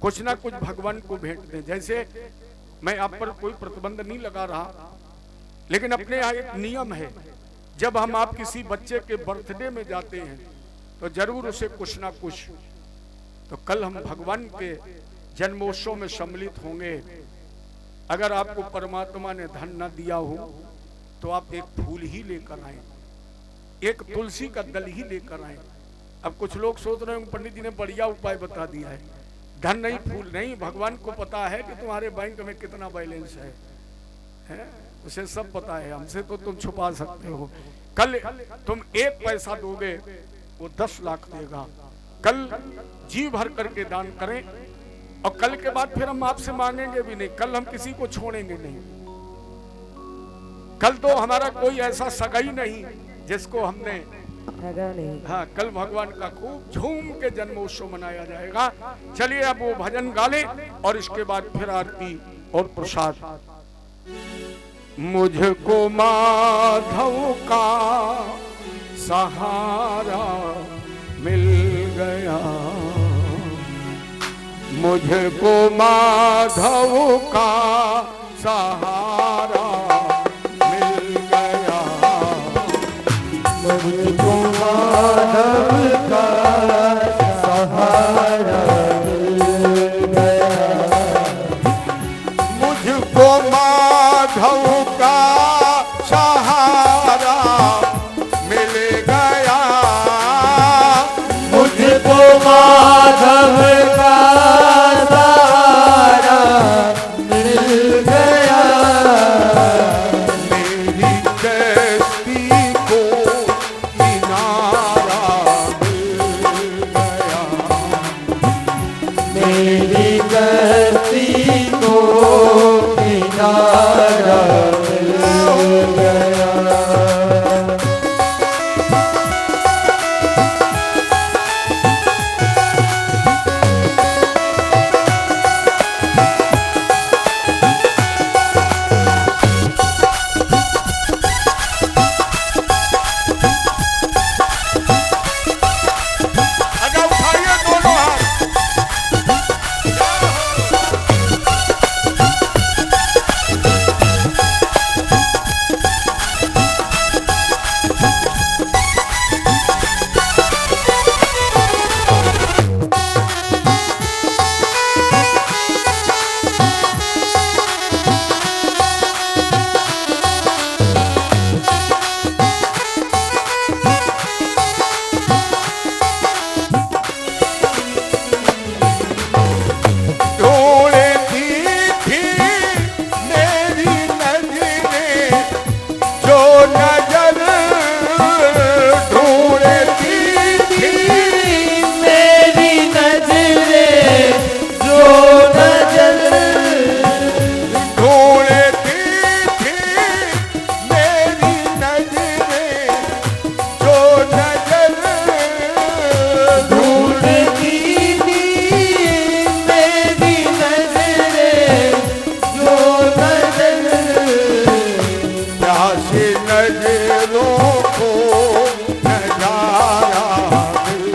कुछ ना कुछ भगवान को भेंट दें। जैसे मैं आप पर कोई प्रतिबंध नहीं लगा रहा, लेकिन अपने यहाँ एक नियम है, जब हम आप किसी बच्चे के बर्थडे में जाते हैं तो जरूर उसे कुछ ना कुछ, तो कल हम भगवान के जन्मोत्सव में सम्मिलित होंगे। अगर आपको परमात्मा ने धन न दिया हो तो आप एक फूल ही लेकर आए, एक तुलसी का दल ही लेकर आए। अब कुछ लोग सोच रहे हैं पंडित जी ने बढ़िया उपाय बता दिया है, धन नहीं फूल नहीं। भगवान को पता है कि तुम्हारे बैंक में कितना बैलेंस है, हैं, उसे सब पता है, हमसे तो तुम छुपा सकते हो। कल तुम 1 पैसा दोगे वो 10 लाख देगा। कल जी भर करके दान करें और कल के बाद फिर हम आपसे मांगेंगे भी नहीं। कल हम किसी को छोड़ेंगे नहीं। कल तो हमारा कोई ऐसा सगा ही नहीं जिसको हमने नहीं। हाँ, कल भगवान का खूब झूम के जन्मोत्सव मनाया जाएगा। चलिए अब वो भजन गा लें और इसके बाद फिर आरती और प्रसाद। मुझको माधव का सहारा मिल गया, मुझको माधव का सहारा मिल गया, मुझको माधव का सहारा मिल गया, मुझको माधव का सहारा मिल गया, मुझको माधव का सहारा मिल गया, मेरी कश्ती को किनारा मिल गया, मेरी कश्ती को किनारा मिल गया। आजा उठाइए दोनों हाथ। ढूंढती थी मेरी नजरें जो नजर, ढूंढती थी मेरी नजरें जो नजर, ढूंढती थी मेरी नजरें जो नजर, ढूंढती थी मेरी नजरें जो नजर, प्यासी नजरों को नजारा मिल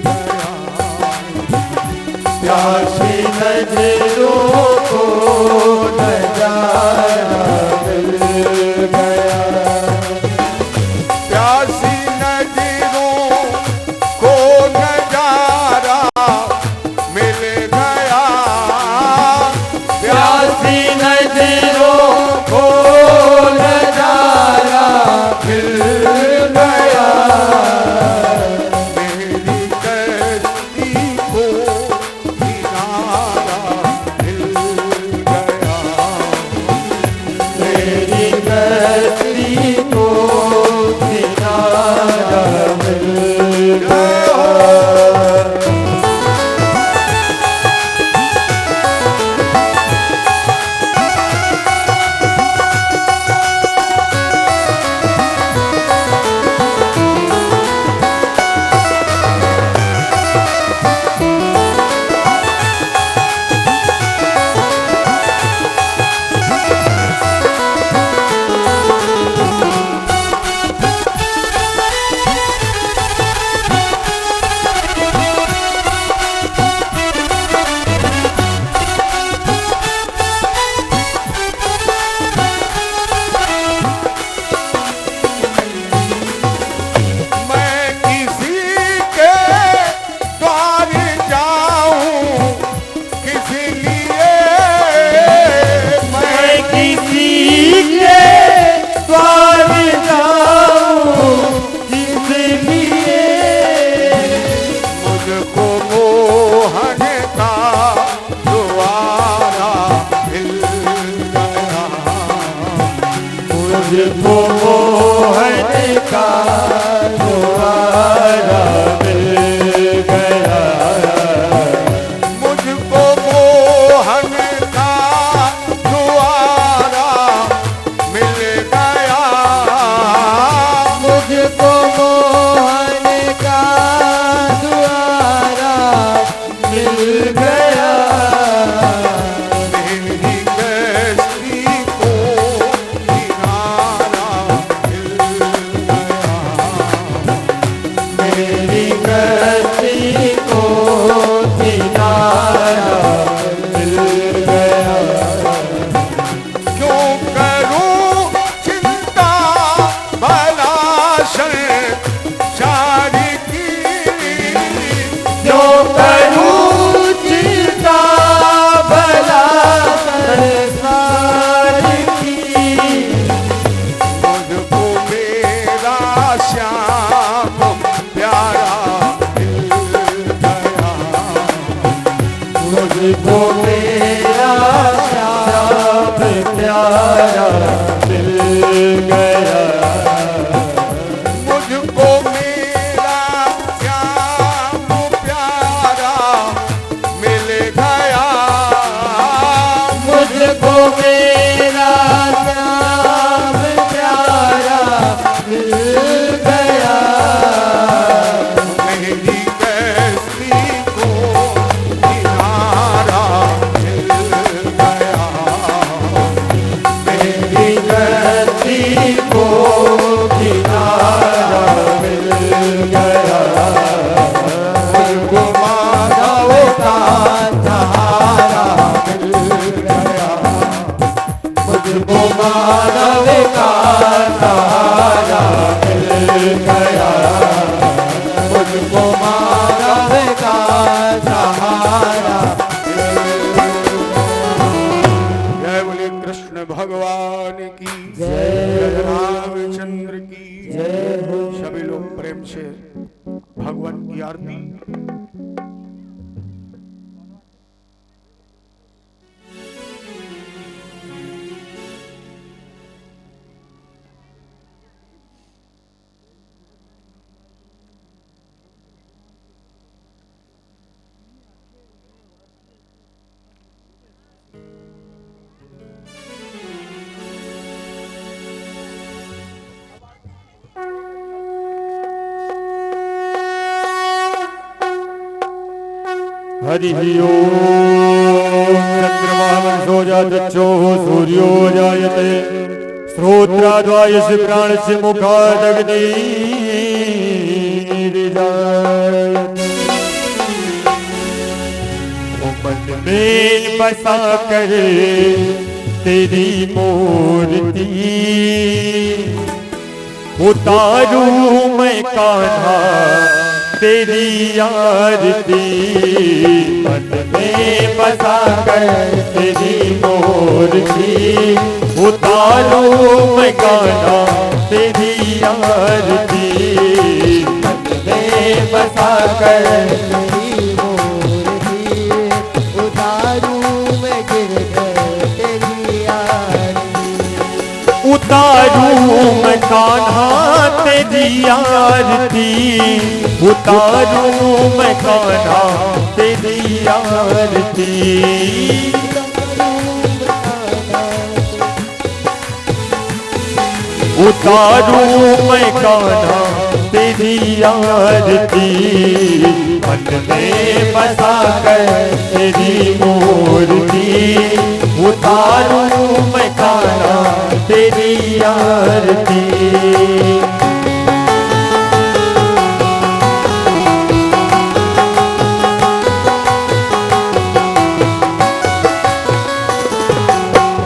गया, प्यासी नजरों को नजारा मिल गया, प्यासी नजरों को नजारा मिल गया, प्यासी नजरों को नजारा मिल गया, मेरी कश्ती को किनारा मिल गया, मिल गया। मुझको मेरा श्याम प्यारा मिल गया। मुझको मेरा श्याम प्यारा मिल गया। मेरी कैसी को किनारा मिल गया। मेरी गति को किनारा मिल गया। मुझको माधव का सहारा मिल गया। मुझको मानव का सहारा मिल गया। मुझको मानव का सहारा जय बोले कृष्ण भगवान की जय। रामचंद्र की जय हो। सभी लोग प्रेम से भगवान की आरती। हरि ओम। चंद्रमा जातो सूर्यो जायते श्रोत्राद्वायस्य प्राणस्य मुखादग्निर्जायते। मन में बसा कर तेरी मूर्ति उतारू मैं कान्हा तेरी आरती। मन में बसा कर तेरी मूर्ति उतारू मैं कान्हा तेरी आरती। मन में बसा कर तेरी मूर्ति उतारू मैं गिर कर तेरी आरती। उतारू मैं कान्हा तेरी आरती। उतारू मैं कान्हा तेरी आरती। उतारू मैं कान्हा तेरी आरती। मन में बसा कर तेरी मूर्ति उतारू मैं कान्हा तेरी आरती।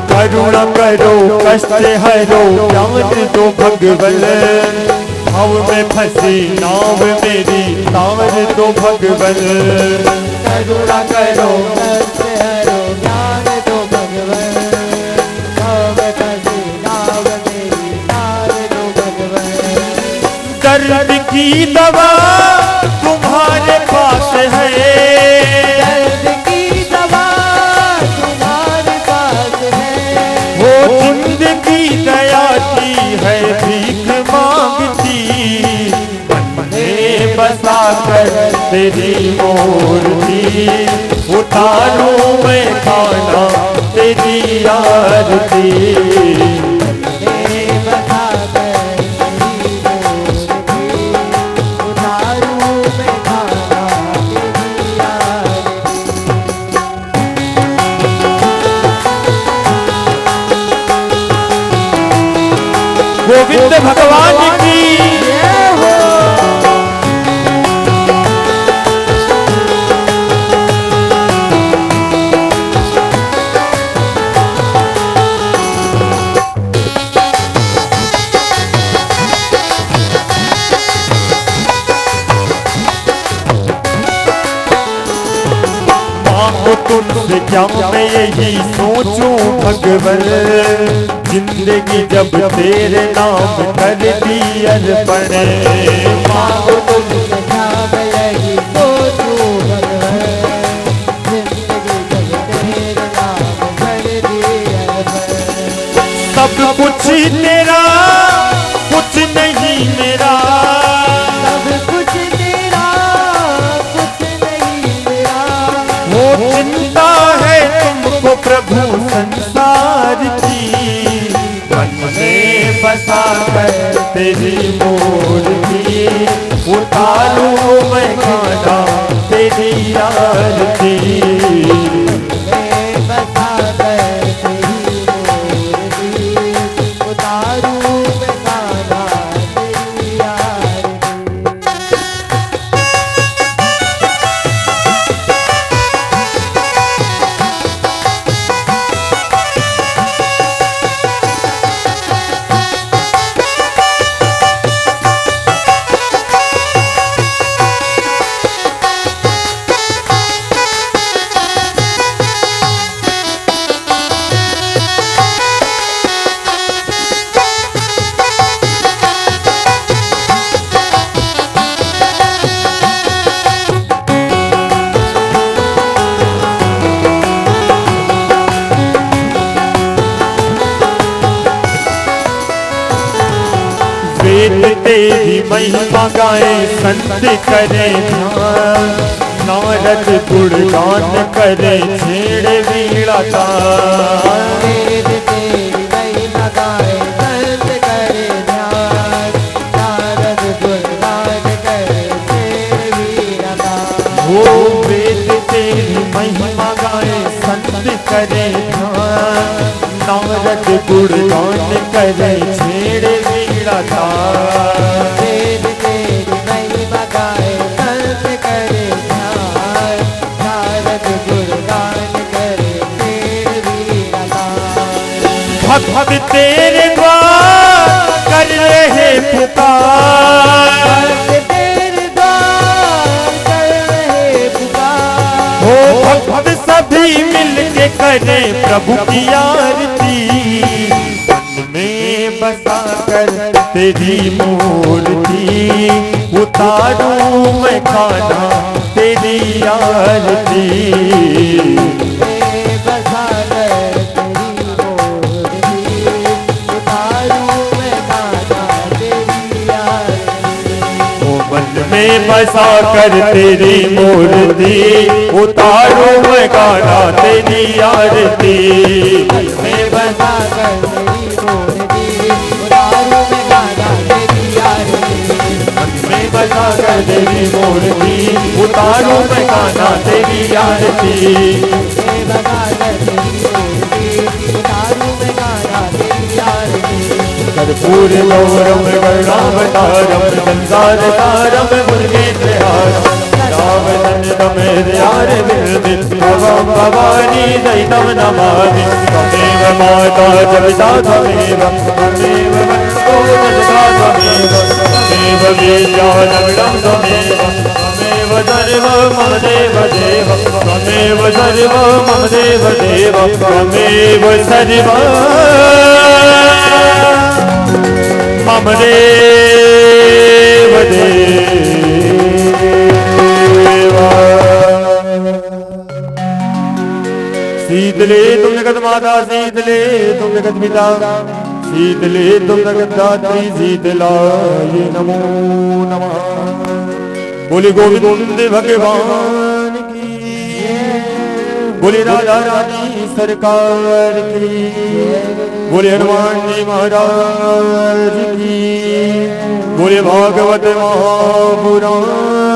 करुणा करो कष्ट हरो ज्ञान दो भगवन। भाव में फंसी नाव मेरी तार दो भगवन। करुणा करो कष्ट हरो ज्ञान दो भगवन। नाव फंसी नाव मेरी तार दो भगवन। दर्द की दवा तुम्हारे पास है। दर्द की दवा तुम्हारे पास है। वो जिंदगी दया की है भीख मांगती। मन में बसा कर तेरी मूर्ति उतारू मैं कान्हा तेरी आरती। बता कर तेरी मूर्ति उतारू मैं कान्हा तेरी आरती। गोविंद भगवान की जय हो। तुमसे क्या मैं यही सोचूं भगवन। जिंदगी जब तेरे नाम कर दी अर्पण। मांगो तुमसे क्या मैं यही सोचूं भगवन। जिंदगी जब तेरे नाम कर दी अर्पण। प्रभु संसार की, मन में बसा कर तेरी मूर्ति, उतारूं मैं गाना तेरी आरती। तेरी महिमा गाए संत करे ध्यान, नारद गुणगान करे छेड़ वीणा तान। तेरी महिमा गाए संत करे ध्यान, नारद गुणगान करे छेड़ वीणा तान। वो वेद तेरी महिमा गाए संत करे ध्यान, नारद गुणगान करे छेड़ वीणा तान। भक्त तेरे द्वार कर रहे पुकार, तेरे द्वार कर रहे पुकार। हो भक्त सभी मिलके करे प्रभु की आरती, मन में बसा कर तेरी मूर्ति, उतारूं मैं खाना तेरी आरती। में बसा कर तेरी मूर्ति, उतारूं मैं गाना तेरी आरती। में बसा कर तेरी मूर्ति, उतारूं मैं गाना तेरी आरती। में बसा कर तेरी मूर्ति, उतारूं मैं गाना तेरी आरती। में बसा कर तेरी मूर्ति, उतारूं मैं गाना तेरी आरती। कर्पूर गौरम करुणावतारम, संसार सारम मुरलीधरहारम, रावणं मेरयार विरदित भवं भवानी दयितं नमामि। त्वमेव माता च पिता त्वमेव, त्वमेव वन्दो जगदा त्वमेव, त्वमेव विद्यानगरं त्वमेव, त्वमेव सर्वं मम देव देव, त्वमेव सर्वं मम देव देव, त्वमेव सर्वं मम देव देवा। शीतले तुम जगत माता, शीतले तुम जगत पिता, शीतले तुम जगत दात्री, शीतलाय नमो नमः। बोले गोविंद भगवान की, बोले राधा रानी सरकार की, बोले हनुमान जी महाराज की, बोले भागवत महापुराण